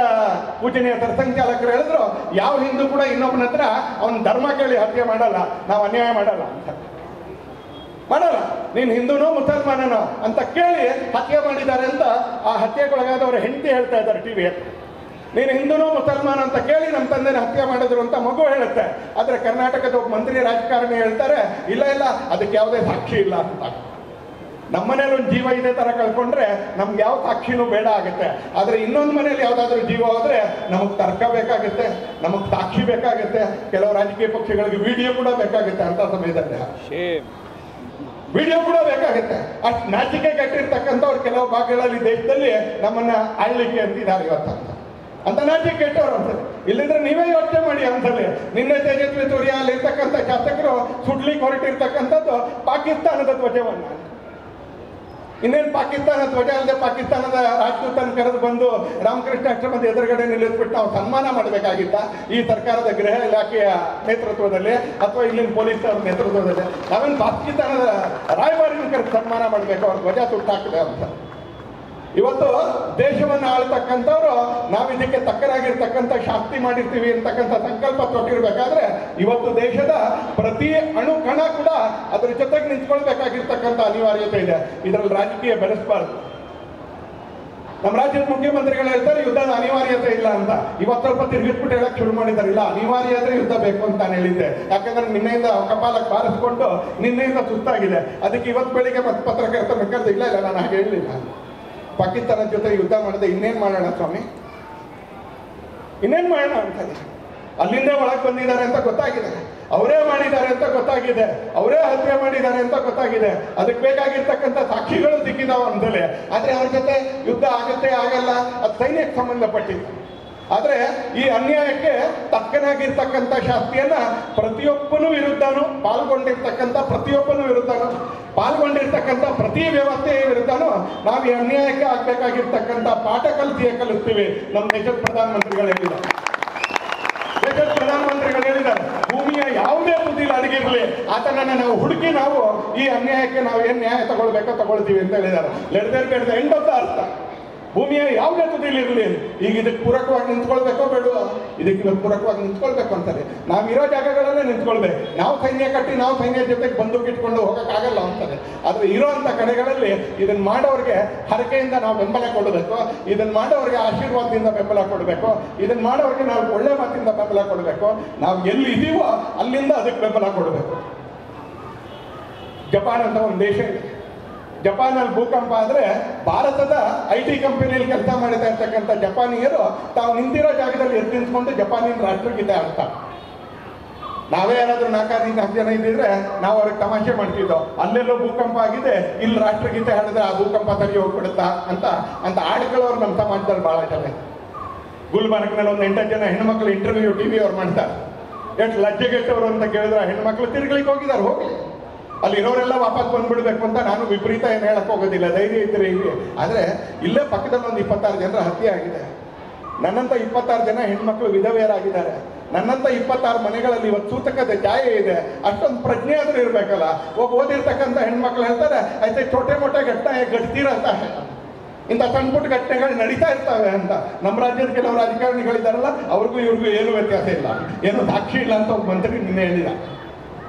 ಪೂಜನೀಯ ಸರ್ಸಂಘಚಾಲಕರು ಹೇಳಿದ್ರು, ಯಾವ ಹಿಂದೂ ಕೂಡ ಇನ್ನೊಬ್ಬನ ಹತ್ರ ಅವನ ಧರ್ಮ ಕೇಳಿ ಹತ್ಯೆ ಮಾಡಲ್ಲ, ನಾವು ಅನ್ಯಾಯ ಮಾಡಲ್ಲ ಅಂತ. ಮಾಡಲ್ಲ. ನೀನು ಹಿಂದೂನೋ ಮುಸಲ್ಮಾನನೋ ಅಂತ ಕೇಳಿ ಹತ್ಯೆ ಮಾಡಿದ್ದಾರೆ ಅಂತ ಆ ಹತ್ಯೆಗೊಳಗಾದವರ ಹೆಂಡತಿ ಹೇಳ್ತಾ ಇದ್ದಾರೆ ಟಿವಿಯಲ್ಲಿ. ನೀನು ಹಿಂದೂನೋ ಮುಸಲ್ಮಾನ ಅಂತ ಕೇಳಿ ನಮ್ಮ ತಂದೆನ ಹತ್ಯೆ ಮಾಡಿದ್ರು ಅಂತ ಮಗು ಹೇಳುತ್ತೆ. ಆದರೆ ಕರ್ನಾಟಕದ ಒಬ್ಬ ಮಂತ್ರಿ ರಾಜಕಾರಣಿ ಹೇಳ್ತಾರೆ, ಇಲ್ಲ ಇಲ್ಲ ಅದಕ್ಕೆ ಯಾವುದೇ ಸಾಕ್ಷಿ ಇಲ್ಲ ಅಂತ. ನಮ್ಮನೇಲಿ ಒಂದು ಜೀವ ಇದೇ ಥರ ಕಳ್ಕೊಂಡ್ರೆ ನಮ್ಗೆ ಯಾವ ಸಾಕ್ಷಿನೂ ಬೇಡ ಆಗುತ್ತೆ. ಆದರೆ ಇನ್ನೊಂದು ಮನೇಲಿ ಯಾವುದಾದ್ರೂ ಜೀವ ಹೋದರೆ ನಮಗೆ ತರ್ಕ ಬೇಕಾಗುತ್ತೆ, ನಮಗೆ ಸಾಕ್ಷಿ ಬೇಕಾಗುತ್ತೆ, ಕೆಲವು ರಾಜಕೀಯ ಪಕ್ಷಗಳಿಗೆ ವಿಡಿಯೋ ಕೂಡ ಬೇಕಾಗುತ್ತೆ. ಅಂತ ಸಮಯದಲ್ಲಿ ವಿಡಿಯೋ ಕೂಡ ಬೇಕಾಗುತ್ತೆ. ಅಷ್ಟು ನಾಚಿಕೆ ಕೆಟ್ಟಿರ್ತಕ್ಕಂಥವ್ರು ಕೆಲವು ಭಾಗಗಳಲ್ಲಿ ದೇಶದಲ್ಲಿ ನಮ್ಮನ್ನ ಆಳ್ಲಿಕ್ಕೆ ಅಂತಿದ್ದಾರೆ ಇವತ್ತಂತ. ಅಂತ ನಾಚಿಕೆ ಕೆಟ್ಟವ್ರು ಅಂತಾರೆ. ಇಲ್ಲಿದ್ರೆ ನೀವೇ ಯೋಚನೆ ಮಾಡಿ ಅಂತಲೇ. ನಿನ್ನೆ ತೇಜಸ್ವಿ ಸೂರ್ಯ ಅಲ್ಲಿರ್ತಕ್ಕಂಥ ಶಾಸಕರು ಸುಡ್ಲಿಕ್ಕೆ ಹೊರಟಿರ್ತಕ್ಕಂಥದ್ದು ಪಾಕಿಸ್ತಾನದ ಧ್ವಜವನ್ನ. ಇನ್ನೇನು ಪಾಕಿಸ್ತಾನ ಧ್ವಜ ಅಲ್ಲದೆ ಪಾಕಿಸ್ತಾನದ ರಾಜದೂತನ ಕರೆದು ಬಂದು ರಾಮಕೃಷ್ಣ ಆಶ್ರಮದ ಎದುರುಗಡೆ ನಿಲ್ಲಿಸ್ಬಿಟ್ಟು ನಾವು ಸನ್ಮಾನ ಮಾಡಬೇಕಾಗಿತ್ತ ಈ ಸರ್ಕಾರದ ಗೃಹ ಇಲಾಖೆಯ ನೇತೃತ್ವದಲ್ಲಿ ಅಥವಾ ಇಲ್ಲಿನ ಪೊಲೀಸರ ನೇತೃತ್ವದಲ್ಲಿ? ನಾವೇನು ಪಾಕಿಸ್ತಾನದ ರಾಯಭಾರಿನ ಕರೆದು ಸನ್ಮಾನ ಮಾಡಬೇಕು, ಅವ್ರ ಧ್ವಜ ಸುಟ್ಟಾಕಿದೆ ಅಂತ. ಇವತ್ತು ದೇಶವನ್ನು ಆಳ್ತಕ್ಕಂಥವ್ರು ನಾವು ಇದಕ್ಕೆ ತಕ್ಕರಾಗಿರ್ತಕ್ಕಂಥ ಶಾಸ್ತಿ ಮಾಡಿರ್ತೀವಿ ಅಂತಕ್ಕಂಥ ಸಂಕಲ್ಪ ತೊಟ್ಟಿರ್ಬೇಕಾದ್ರೆ ಇವತ್ತು ದೇಶದ ಪ್ರತಿ ಅಣು ಕಣ ಕೂಡ ಅದರ ಜೊತೆಗೆ ನಿಂತ್ಕೊಳ್ಬೇಕಾಗಿರ್ತಕ್ಕಂಥ ಅನಿವಾರ್ಯತೆ ಇದೆ. ಇದರಲ್ಲಿ ರಾಜಕೀಯ ಬೆಳೆಸಬಾರ್ದು. ನಮ್ಮ ರಾಜ್ಯದ ಮುಖ್ಯಮಂತ್ರಿಗಳು ಹೇಳ್ತಾರೆ ಯುದ್ಧದ ಅನಿವಾರ್ಯತೆ ಇಲ್ಲ ಅಂತ. ಇವತ್ತು ಸ್ವಲ್ಪ ತಿರುಗಿಸ್ಬಿಟ್ಟು ಹೇಳಕ್ ಶುರು ಮಾಡಿದ್ದಾರೆ, ಇಲ್ಲ ಅನಿವಾರ್ಯತೆ ಯುದ್ಧ ಬೇಕು ಅಂತ ನಾನು ಹೇಳಿದ್ದೆ. ಯಾಕಂದ್ರೆ ನಿನ್ನೆಯಿಂದ ಕಪಾಲಕ್ಕೆ ಬಾರಿಸ್ಕೊಂಡು ನಿನ್ನೆಯಿಂದ ಸುಸ್ತಾಗಿದೆ. ಅದಕ್ಕೆ ಇವತ್ತು ಬೆಳಿಗ್ಗೆ ಮತ್ತೆ ಪತ್ರಕರ್ತರನ್ನು ಕರೆದು ಇಲ್ಲ ನಾನು ಹಾಗೆ ಹೇಳಲಿಲ್ಲ, ಪಾಕಿಸ್ತಾನದ ಜೊತೆ ಯುದ್ಧ ಮಾಡಿದೆ, ಇನ್ನೇನು ಮಾಡೋಣ ಸ್ವಾಮಿ, ಇನ್ನೇನು ಮಾಡೋಣ ಅಂತಾರೆ. ಅಲ್ಲಿಂದ ಒಳಗೆ ಬಂದಿದ್ದಾರೆ ಅಂತ ಗೊತ್ತಾಗಿದೆ, ಅವರೇ ಮಾಡಿದ್ದಾರೆ ಅಂತ ಗೊತ್ತಾಗಿದೆ, ಅವರೇ ಹತ್ಯೆ ಮಾಡಿದ್ದಾರೆ ಅಂತ ಗೊತ್ತಾಗಿದೆ. ಅದಕ್ಕೆ ಬೇಕಾಗಿರ್ತಕ್ಕಂಥ ಸಾಕ್ಷಿಗಳು ಸಿಕ್ಕಿದಾವ ಅಂತಲೇ. ಆದರೆ ಅವ್ರ ಜೊತೆ ಯುದ್ಧ ಆಗತ್ತೆ ಆಗಲ್ಲ, ಅದು ಸೈನ್ಯಕ್ಕೆ ಸಂಬಂಧಪಟ್ಟಿದ್ದು. ಆದರೆ ಈ ಅನ್ಯಾಯಕ್ಕೆ ತಕ್ಕನಾಗಿರ್ತಕ್ಕಂಥ ಶಾಸ್ತಿಯನ್ನ ಪ್ರತಿಯೊಬ್ಬನೂ ವಿರುದ್ಧನೂ ಪಾಲ್ಗೊಂಡಿರ್ತಕ್ಕಂಥ ಪ್ರತಿಯೊಬ್ಬನೂ ವಿರುದ್ಧನೂ ಪಾಲ್ಗೊಂಡಿರ್ತಕ್ಕಂಥ ಪ್ರತಿ ವ್ಯವಸ್ಥೆಯ ವಿರುದ್ಧನೂ ನಾವು ಈ ಅನ್ಯಾಯಕ್ಕೆ ಆಗಬೇಕಾಗಿರ್ತಕ್ಕಂಥ ಪಾಠ ಕಲಿಸ್ತೀವಿ. ನಮ್ಮ ದೇಶದ ಪ್ರಧಾನಮಂತ್ರಿಗಳು ಹೇಳಿದ್ದಾರೆ, ದೇಶದ ಪ್ರಧಾನಮಂತ್ರಿಗಳು ಹೇಳಿದ್ದಾರೆ, ಭೂಮಿಯ ಯಾವುದೇ ತುದಿಲಿ ಅಡಗಿರಲಿ ಆತನನ್ನು ನಾವು ಹುಡುಕಿ ನಾವು ಈ ಅನ್ಯಾಯಕ್ಕೆ ನಾವು ಏನು ನ್ಯಾಯ ತಗೊಳ್ಬೇಕೋ ತಗೊಳ್ತೀವಿ ಅಂತ ಹೇಳಿದ್ದಾರೆ. ಲೆಡ್ದೇರ್ ಎಂಡ್ ಆಫ್ ದ ಅರ್ಥ. ಭೂಮಿಯ ಯಾವುದೇ ತುದಿಲಿ ಇರಲಿ, ಈಗ ಇದಕ್ಕೆ ಪೂರಕವಾಗಿ ನಿಂತ್ಕೊಳ್ಬೇಕೋ ಬೇಡವೋ, ಇದಕ್ಕೆ ಪೂರಕವಾಗಿ ನಿಂತ್ಕೊಳ್ಬೇಕು ಅಂತಾರೆ. ನಾವು ಇರೋ ಜಾಗಗಳಲ್ಲೇ ನಿಂತ್ಕೊಳ್ಬೇಕು. ನಾವು ಸೈನ್ಯ ಕಟ್ಟಿ ನಾವು ಸೈನ್ಯ ಜೊತೆಗೆ ಬಂದೂಕು ಇಟ್ಕೊಂಡು ಹೋಗೋಕ್ಕಾಗಲ್ಲ ಅಂತಾರೆ. ಆದರೆ ಇರೋಂಥ ಕಡೆಗಳಲ್ಲಿ ಇದನ್ನು ಮಾಡೋರಿಗೆ ಹರಕೆಯಿಂದ ನಾವು ಬೆಂಬಲ ಕೊಡಬೇಕು, ಇದನ್ನು ಮಾಡೋರಿಗೆ ಆಶೀರ್ವಾದದಿಂದ ಬೆಂಬಲ ಕೊಡಬೇಕು, ಇದನ್ನು ಮಾಡೋರಿಗೆ ನಾವು ಒಳ್ಳೆ ಮಾತಿಂದ ಬೆಂಬಲ ಕೊಡಬೇಕು. ನಾವು ಎಲ್ಲಿ ಇದೀವೋ ಅಲ್ಲಿಂದ ಅದಕ್ಕೆ ಬೆಂಬಲ ಕೊಡಬೇಕು. ಜಪಾನ್ ಅಂತ ಒಂದು ದೇಶ ಇದೆ. ಜಪಾನಲ್ಲಿ ಭೂಕಂಪ ಆದರೆ ಭಾರತದ IT ಕಂಪನಿಯಲ್ಲಿ ಕೆಲಸ ಮಾಡ್ತಾ ಇರ್ತಕ್ಕಂಥ ಜಪಾನಿಯರು ತಾವು ನಿಂತಿರೋ ಜಾಗದಲ್ಲಿ ಎದ್ದು ನಿಂತ್ಕೊಂಡು ಜಪಾನಿನ ರಾಷ್ಟ್ರಗೀತೆ ಆಡ್ತಾರೆ. ನಾವೇ ಯಾರಾದ್ರೂ 4 ಜನ ಇದ್ದಿದ್ರೆ ನಾವು ಅವ್ರಿಗೆ ತಮಾಷೆ ಮಾಡ್ತಿದ್ದೋ, ಅಲ್ಲೆಲ್ಲೋ ಭೂಕಂಪ ಆಗಿದೆ, ಇಲ್ಲಿ ರಾಷ್ಟ್ರಗೀತೆ ಹಾಡಿದ್ರೆ ಆ ಭೂಕಂಪ ಸರಿ ಹೋಗ್ಬಿಡುತ್ತಾ ಅಂತ ಆಡ್ಕೊಳ್ಳೋರು ನಮ್ಮ ಸಮಾಜದಲ್ಲಿ ಭಾಳ ಜನ. ಗುಲ್ಬರ್ಗ್ನಲ್ಲಿ ಒಂದು 8 ಜನ ಹೆಣ್ಮಕ್ಳು ಇಂಟರ್ವ್ಯೂ TV ಅವ್ರು ಮಾಡ್ತಾರೆ. ಎಷ್ಟು ಲಜ್ಜೆಗೆಟ್ಟವರು ಅಂತ ಕೇಳಿದ್ರೆ ಹೆಣ್ಮಕ್ಳು ತಿರ್ಗ್ಲಿಕ್ಕೆ ಹೋಗಿದ್ದಾರೆ, ಹೋಗ್ಲಿ, ಅಲ್ಲಿ ಇರೋರೆಲ್ಲ ವಾಪಸ್ ಬಂದ್ಬಿಡ್ಬೇಕು ಅಂತ ನಾನು ವಿಪರೀತ ಏನು ಹೇಳಕ್ ಹೋಗೋದಿಲ್ಲ, ಧೈರ್ಯ ಇದ್ರೆ ಇಲ್ಲಿ. ಆದರೆ ಇಲ್ಲೇ ಪಕ್ಕದಲ್ಲಿ ಒಂದು 26 ಜನರ ಹತ್ಯೆ ಆಗಿದೆ. ನನ್ನಂತ 26 ಜನ ಹೆಣ್ಮಕ್ಳು ವಿಧವೆಯರಾಗಿದ್ದಾರೆ. ನನ್ನಂತ 26 ಮನೆಗಳಲ್ಲಿ ಇವತ್ತು ಸೂತಕದ ಛಾಯೆ ಇದೆ. ಅಷ್ಟೊಂದು ಪ್ರಜ್ಞೆ ಆದ್ರೂ ಇರ್ಬೇಕಲ್ಲ. ಓದಿರ್ತಕ್ಕಂಥ ಹೆಣ್ಮಕ್ಳು ಹೇಳ್ತಾರೆ, ಆಯ್ತು ಚೋಟೆ ಮೋಟೆ ಘಟನೆ ಗಟ್ತೀರಂತ, ಇಂಥ ಸಣ್ಣ ಪುಟ್ಟ ಘಟನೆಗಳು ನಡೀತಾ ಇರ್ತವೆ ಅಂತ. ನಮ್ಮ ರಾಜ್ಯದ ಕೆಲವು ರಾಜಕಾರಣಿಗಳಿದಾರಲ್ಲ, ಅವ್ರಿಗೂ ಇವ್ರಿಗೂ ಏನು ವ್ಯತ್ಯಾಸ ಇಲ್ಲ, ಏನು ಸಾಕ್ಷಿ ಇಲ್ಲ ಅಂತ ಒಬ್ಬ ಮಂತ್ರಿ ನಿನ್ನೆ ಹೇಳಿದ.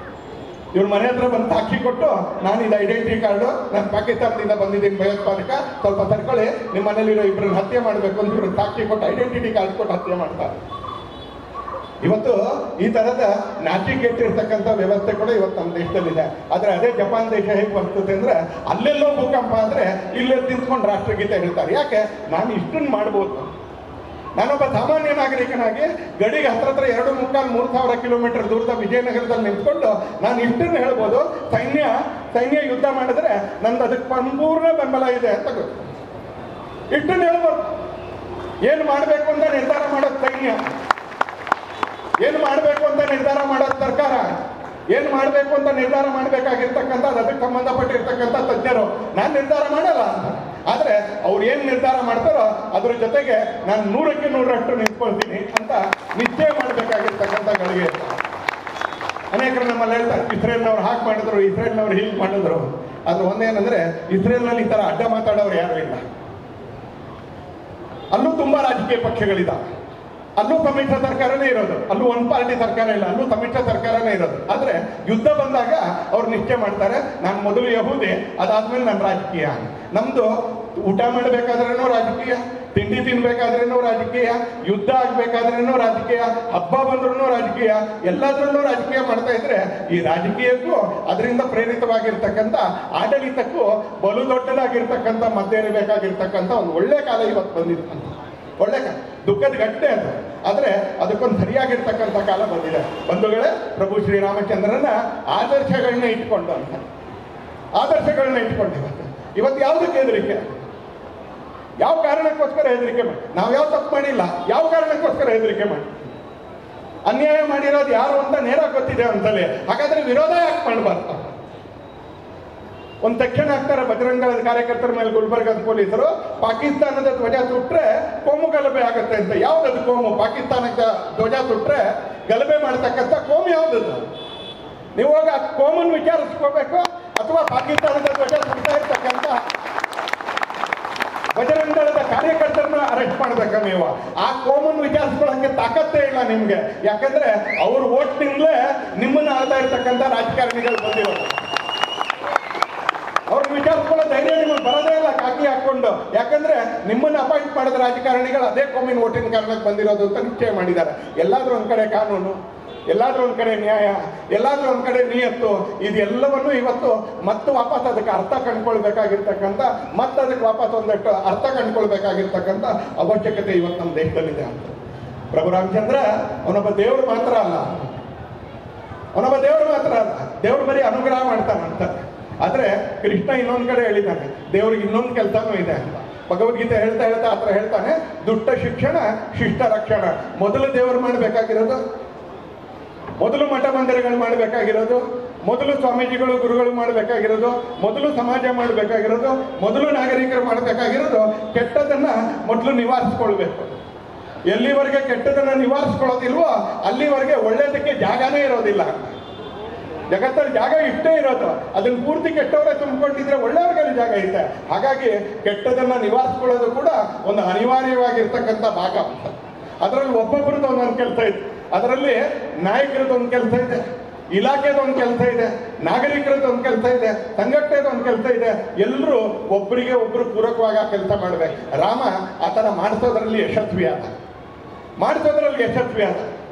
ಇವ್ರ ಮನೆ ಹತ್ರ ಬಂದು ಸಾಕ್ಷಿ ಕೊಟ್ಟು, ನಾನು ಇದು ಐಡೆಂಟಿಟಿ ಕಾರ್ಡು, ನಾನು ಪಾಕಿಸ್ತಾನದಿಂದ ಬಂದಿದ್ದೀನಿ ಭಯೋತ್ಪಾದಕ, ಸ್ವಲ್ಪ ತರ್ಕೊಳ್ಳಿ, ನಿಮ್ಮ ಮನೇಲಿರೋ ಇಬ್ಬರನ್ನ ಹತ್ಯೆ ಮಾಡಬೇಕು ಅಂತ ಇವ್ರಿಗೆ ಸಾಕ್ಷಿ ಕೊಟ್ಟು ಐಡೆಂಟಿಟಿ ಕಾರ್ಡ್ ಕೊಟ್ಟು ಹತ್ಯೆ ಮಾಡ್ತಾರೆ. ಇವತ್ತು ಈ ಥರದ ನಾಚಿಕೆಟ್ಟಿರ್ತಕ್ಕಂಥ ವ್ಯವಸ್ಥೆ ಕೂಡ ಇವತ್ತು ನಮ್ಮ ದೇಶದಲ್ಲಿದೆ. ಆದರೆ ಅದೇ ಜಪಾನ್ ದೇಶ ಹೇಗೆ ಬರ್ತದೆ ಅಂದರೆ, ಅಲ್ಲೆಲ್ಲೋ ಭೂಕಂಪ ಆದರೆ ಇಲ್ಲೇ ತಿಂತ್ಕೊಂಡು ರಾಷ್ಟ್ರಗೀತೆ ಹೇಳ್ತಾರೆ. ಯಾಕೆ? ನಾನು ಇಷ್ಟನ್ನು ಮಾಡ್ಬೋದು, ನಾನೊಬ್ಬ ಸಾಮಾನ್ಯ ನಾಗರಿಕನಾಗಿ ಗಡಿಗೆ ಹತ್ರ 2,3,000 ಕಿಲೋಮೀಟರ್ ದೂರದ ವಿಜಯನಗರದಲ್ಲಿ ನಿಂತ್ಕೊಂಡು ನಾನು ಇಷ್ಟನ್ನು ಹೇಳ್ಬೋದು, ಸೈನ್ಯ ಯುದ್ಧ ಮಾಡಿದ್ರೆ ನಂದು ಅದಕ್ಕೆ ಸಂಪೂರ್ಣ ಬೆಂಬಲ ಇದೆ ಅಂತ ಗೊತ್ತು. ಇಷ್ಟನ್ನು ಹೇಳ್ಬೋದು. ಏನು ಮಾಡಬೇಕು ಅಂತ ನಿರ್ಧಾರ ಮಾಡೋದು ಸೈನ್ಯ, ಏನು ಮಾಡಬೇಕು ಅಂತ ನಿರ್ಧಾರ ಮಾಡೋದು ಸರ್ಕಾರ, ಏನು ಮಾಡಬೇಕು ಅಂತ ನಿರ್ಧಾರ ಮಾಡಬೇಕಾಗಿರ್ತಕ್ಕಂಥದ್ದು ಅದಕ್ಕೆ ಸಂಬಂಧಪಟ್ಟಿರ್ತಕ್ಕಂಥ ತಜ್ಞರು. ನಾನು ನಿರ್ಧಾರ ಮಾಡಲ್ಲ ಅಂತ, ಆದರೆ ಅವ್ರು ಏನು ನಿರ್ಧಾರ ಮಾಡ್ತಾರೋ ಅದ್ರ ಜೊತೆಗೆ ನಾನು 100ಕ್ಕೆ 100ರಷ್ಟು ನಿಂತ್ಕೊಳ್ತೀನಿ ಅಂತ ನಿಶ್ಚಯ ಮಾಡಬೇಕಾಗಿರ್ತಕ್ಕಂಥ ಗಳಿಗೆ. ಅನೇಕರು ನಮ್ಮಲ್ಲಿ ಹೇಳ್ತಾರೆ ಇಸ್ರೇಲ್ನವ್ರು ಹಾಗೆ ಮಾಡಿದ್ರು, ಇಸ್ರೇಲ್ನವ್ರು ಹೀಗೆ ಮಾಡಿದ್ರು. ಅದ್ರ ಒಂದೇನಂದ್ರೆ ಇಸ್ರೇಲ್ನಲ್ಲಿ ಈ ಥರ ಅಡ್ಡ ಮಾತಾಡೋರು ಯಾರು ಇಲ್ಲ. ಅಲ್ಲೂ ತುಂಬ ರಾಜಕೀಯ ಪಕ್ಷಗಳಿದ್ದಾವೆ, ಅಲ್ಲೂ ಸಮ್ಮಿಶ್ರ ಸರ್ಕಾರನೇ ಇರೋದು, ಅಲ್ಲೂ ಒನ್ ಪಾರ್ಟಿ ಸರ್ಕಾರ ಇಲ್ಲ, ಅಲ್ಲೂ ಸಮ್ಮಿಶ್ರ ಸರ್ಕಾರನೇ ಇರೋದು. ಆದರೆ ಯುದ್ಧ ಬಂದಾಗ ಅವ್ರು ನಿಶ್ಚಯ ಮಾಡ್ತಾರೆ, ನಾನು ಮೊದಲು ಯಹೂದಿ, ಅದಾದ್ಮೇಲೆ ನನ್ನ ರಾಜಕೀಯ. ನಮ್ದು ಊಟ ಮಾಡಬೇಕಾದ್ರೇನೋ ರಾಜಕೀಯ, ತಿಂಡಿ ತಿನ್ಬೇಕಾದ್ರೇನೋ ರಾಜಕೀಯ, ಯುದ್ಧ ಆಗ್ಬೇಕಾದ್ರೇನೋ ರಾಜಕೀಯ, ಹಬ್ಬ ಬಂದ್ರೂ ರಾಜಕೀಯ, ಎಲ್ಲದರಲ್ಲೂ ರಾಜಕೀಯ ಮಾಡ್ತಾ ಇದ್ರೆ ಈ ರಾಜಕೀಯಕ್ಕೂ ಅದರಿಂದ ಪ್ರೇರಿತವಾಗಿರ್ತಕ್ಕಂಥ ಆಡಳಿತಕ್ಕೂ ಬಲು ದೊಡ್ಡದಾಗಿರ್ತಕ್ಕಂಥ ಮಧ್ಯೆ ಇರಬೇಕಾಗಿರ್ತಕ್ಕಂಥ ಒಂದು ಒಳ್ಳೆ ಕಾಲ ಇವತ್ತು ಬಂದಿದೆ. ಒಳ್ಳೆ ಕಾಲ, ದುಃಖದ ಗಟ್ಟೆ ಅದು, ಆದರೆ ಅದಕ್ಕೊಂದು ಸರಿಯಾಗಿರ್ತಕ್ಕಂಥ ಕಾಲ ಬಂದಿದೆ. ಬಂಧುಗಳೇ, ಪ್ರಭು ಶ್ರೀರಾಮಚಂದ್ರನ ಆದರ್ಶಗಳನ್ನ ಇಟ್ಕೊಂಡು ಅಂತ ಆದರ್ಶಗಳನ್ನ ಇಟ್ಕೊಂಡಿರುತ್ತೆ. ಇವತ್ತು ಯಾವುದಕ್ಕೆ ಹೆದರಿಕೆ? ಯಾವ ಕಾರಣಕ್ಕೋಸ್ಕರ ಹೆದರಿಕೆ ಮಾಡಿ? ನಾವು ಯಾವ ತಪ್ಪು ಮಾಡಿಲ್ಲ, ಯಾವ ಕಾರಣಕ್ಕೋಸ್ಕರ ಹೆದರಿಕೆ ಮಾಡಿ? ಅನ್ಯಾಯ ಮಾಡಿರೋದು ಯಾರು ಅಂತ ನೇರ ಗೊತ್ತಿದೆ ಅಂತಲೇ, ಹಾಗಾದ್ರೆ ವಿರೋಧ ಯಾಕೆ ಮಾಡಬಾರ್ದು? ಒಂದು ತಕ್ಷಣ ಆಗ್ತಾರೆ ಬಜರಂಗದ ಕಾರ್ಯಕರ್ತರ ಮೇಲೆ ಗುಲ್ಬರ್ಗದ ಪೊಲೀಸರು, ಪಾಕಿಸ್ತಾನದ ಧ್ವಜ ಸುಟ್ರೆ ಕೋಮು ಗಲಭೆ ಆಗುತ್ತೆ ಅಂತ. ಯಾವ್ದದು ಕೋಮು? ಪಾಕಿಸ್ತಾನದ ಧ್ವಜ ಸುಟ್ರೆ ಗಲಭೆ ಮಾಡ್ತಕ್ಕಂಥ ಕೋಮು ಯಾವ್ದದು? ನೀವು ಹೋಗಿ ಆ ಕೋಮನ್ನು ವಿಚಾರಿಸ್ಕೋಬೇಕು, ಅಥವಾ ಪಾಕಿಸ್ತಾನದ ಧ್ವಜ ಸುಡ್ತಾ ಇರ್ತಕ್ಕಂಥ ಬಜರಂಗದ ಕಾರ್ಯಕರ್ತರನ್ನ ಅರೆಸ್ಟ್ ಮಾಡ್ಬೇಕ ನೀವು? ಆ ಕೋಮನ್ನು ವಿಚಾರಿಸ್ಕೊಳ್ಳೋಕೆ ತಾಕತ್ತೇ ಇಲ್ಲ ನಿಮ್ಗೆ. ಯಾಕಂದ್ರೆ ಅವ್ರ ಓಟ್ನಿಂದಲೇ ನಿಮ್ಮನ್ನ ಆಳ್ತಾ ಇರ್ತಕ್ಕಂಥ ರಾಜಕಾರಣಿಗಳು ಬಂದಿರೋದು. ಅವ್ರನ್ನ ವಿಚಾರಿಸ್ಕೊಳ್ಳೋ ಧೈರ್ಯ ನಿಮಗೆ ಬರೋದೇ ಇಲ್ಲ ಕಾಕಿ ಹಾಕೊಂಡು. ಯಾಕಂದ್ರೆ ನಿಮ್ಮನ್ನ ಅಪಾಯಿಂಟ್ ಮಾಡಿದ ರಾಜಕಾರಣಿಗಳು ಅದೇ ಕೋಮಿನ ಓಟಿನ ಕಾರಣಕ್ಕೆ ಬಂದಿರೋದು ಅಂತ ನಿಶ್ಚಯ ಮಾಡಿದ್ದಾರೆ. ಎಲ್ಲಾದ್ರೂ ಒಂದ್ ಕಡೆ ಕಾನೂನು, ಎಲ್ಲಾದ್ರೂ ಒಂದ್ ಕಡೆ ನ್ಯಾಯ, ಎಲ್ಲಾದ್ರೂ ಒಂದ್ ಕಡೆ ನಿಯತ್ತು, ಇದೆಲ್ಲವನ್ನು ಇವತ್ತು ಮತ್ತೆ ವಾಪಸ್ ಅದಕ್ಕೆ ಅರ್ಥ ಕಂಡುಕೊಳ್ಬೇಕಾಗಿರ್ತಕ್ಕಂಥ, ಮತ್ತೆ ಅದಕ್ಕೆ ವಾಪಸ್ ಒಂದಷ್ಟು ಅರ್ಥ ಕಂಡುಕೊಳ್ಬೇಕಾಗಿರ್ತಕ್ಕಂಥ ಅವಶ್ಯಕತೆ ಇವತ್ತು ನಮ್ಮ ದೇಶದಲ್ಲಿದೆ ಅಂತ. ಪ್ರಭು ರಾಮಚಂದ್ರ ಅವನೊಬ್ಬ ದೇವರು ಮಾತ್ರ ಅಲ್ಲ, ದೇವರು ಬರೀ ಅನುಗ್ರಹ ಮಾಡ್ತಾನಂತ. ಆದ್ರೆ ಕೃಷ್ಣ ಇನ್ನೊಂದ್ ಕಡೆ ಹೇಳಿದ್ದಾನೆ, ದೇವ್ರಿಗೆ ಇನ್ನೊಂದು ಕೆಲಸನೂ ಇದೆ ಅಂತ. ಭಗವದ್ಗೀತೆ ಹೇಳ್ತಾ ಆತರ ಹೇಳ್ತಾನೆ, ದುಷ್ಟ ಶಿಕ್ಷಣ ಶಿಷ್ಟ ರಕ್ಷಣ. ಮೊದಲು ದೇವರು ಮಾಡಬೇಕಾಗಿರೋದು, ಮೊದಲು ಮಠ ಮಂದಿರಗಳು ಮಾಡಬೇಕಾಗಿರೋದು, ಮೊದಲು ಸ್ವಾಮೀಜಿಗಳು ಗುರುಗಳು ಮಾಡಬೇಕಾಗಿರೋದು, ಮೊದಲು ಸಮಾಜ ಮಾಡಬೇಕಾಗಿರೋದು, ಮೊದಲು ನಾಗರಿಕರು ಮಾಡಬೇಕಾಗಿರೋದು ಕೆಟ್ಟದನ್ನ ಮೊದಲು ನಿವಾರಿಸ್ಕೊಳ್ಬೇಕು. ಎಲ್ಲಿವರೆಗೆ ಕೆಟ್ಟದನ್ನ ನಿವಾರಿಸ್ಕೊಳ್ಳೋದಿಲ್ವೋ ಅಲ್ಲಿವರೆಗೆ ಒಳ್ಳೇದಕ್ಕೆ ಜಾಗನೇ ಇರೋದಿಲ್ಲ. ಜಗತ್ತಲ್ಲಿ ಜಾಗ ಇಷ್ಟೇ ಇರೋದು, ಅದನ್ನು ಪೂರ್ತಿ ಕೆಟ್ಟವರೇ ತುಂಬಿಕೊಂಡಿದ್ರೆ ಒಳ್ಳೆಯವ್ರಿಗೆ ಜಾಗ ಐತೆ. ಹಾಗಾಗಿ ಕೆಟ್ಟದನ್ನ ನಿವಾರಿಸ್ಕೊಳ್ಳೋದು ಕೂಡ ಒಂದು ಅನಿವಾರ್ಯವಾಗಿರ್ತಕ್ಕಂಥ ಭಾಗ. ಅದರಲ್ಲಿ ಒಬ್ಬೊಬ್ಬರದ್ದು ಒಂದೊಂದು ಕೆಲಸ ಇದೆ. ಅದರಲ್ಲಿ ನಾಯಕರದ್ದು ಒಂದು ಕೆಲಸ ಇದೆ, ಇಲಾಖೆದ ಒಂದು ಕೆಲಸ ಇದೆ, ನಾಗರಿಕರದ್ದು ಒಂದು ಕೆಲಸ ಇದೆ, ಸಂಘಟನೆದ ಒಂದು ಕೆಲಸ ಇದೆ. ಎಲ್ಲರೂ ಒಬ್ಬರಿಗೆ ಒಬ್ಬರು ಪೂರಕವಾಗಿ ಆ ಕೆಲಸ ಮಾಡಬೇಕು. ರಾಮ ಆ ಥರ ಮಾಡಿಸೋದ್ರಲ್ಲಿ ಯಶಸ್ವಿ ಆದ.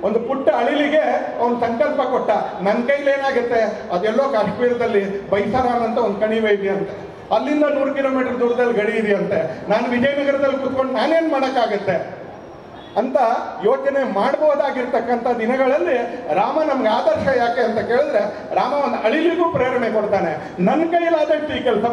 ಒಂದು ಪುಟ್ಟ ಅಳಿಲಿಗೆ ಅವನು ಸಂಕಲ್ಪ ಕೊಟ್ಟ, ನನ್ನ ಕೈಲಿ ಏನಾಗುತ್ತೆ, ಅದೆಲ್ಲೋ ಕಾಶ್ಮೀರದಲ್ಲಿ ಬೈಸಾರಾನ್ ಅಂತ ಒಂದು ಕಣಿವೆ ಇದೆಯಂತೆ, ಅಲ್ಲಿಂದ 100 ಕಿಲೋಮೀಟರ್ ದೂರದಲ್ಲಿ ಗಡಿ ಇದೆಯಂತೆ, ನಾನು ವಿಜಯನಗರದಲ್ಲಿ ಕೂತ್ಕೊಂಡು ನಾನೇನು ಮಾಡೋಕ್ಕಾಗತ್ತೆ ಅಂತ ಯೋಚನೆ ಮಾಡಬಹುದಾಗಿರ್ತಕ್ಕಂಥ ದಿನಗಳಲ್ಲಿ ರಾಮ ನಮ್ಗೆ ಆದರ್ಶ ಯಾಕೆ ಅಂತ ಕೇಳಿದ್ರೆ, ರಾಮ ಒಂದು ಅಳಿಲಿಗೂ ಪ್ರೇರಣೆ ಕೊಡ್ತಾನೆ. ನನ್ನ ಕೈಲಾದಷ್ಟು ಈ ಕೆಲಸ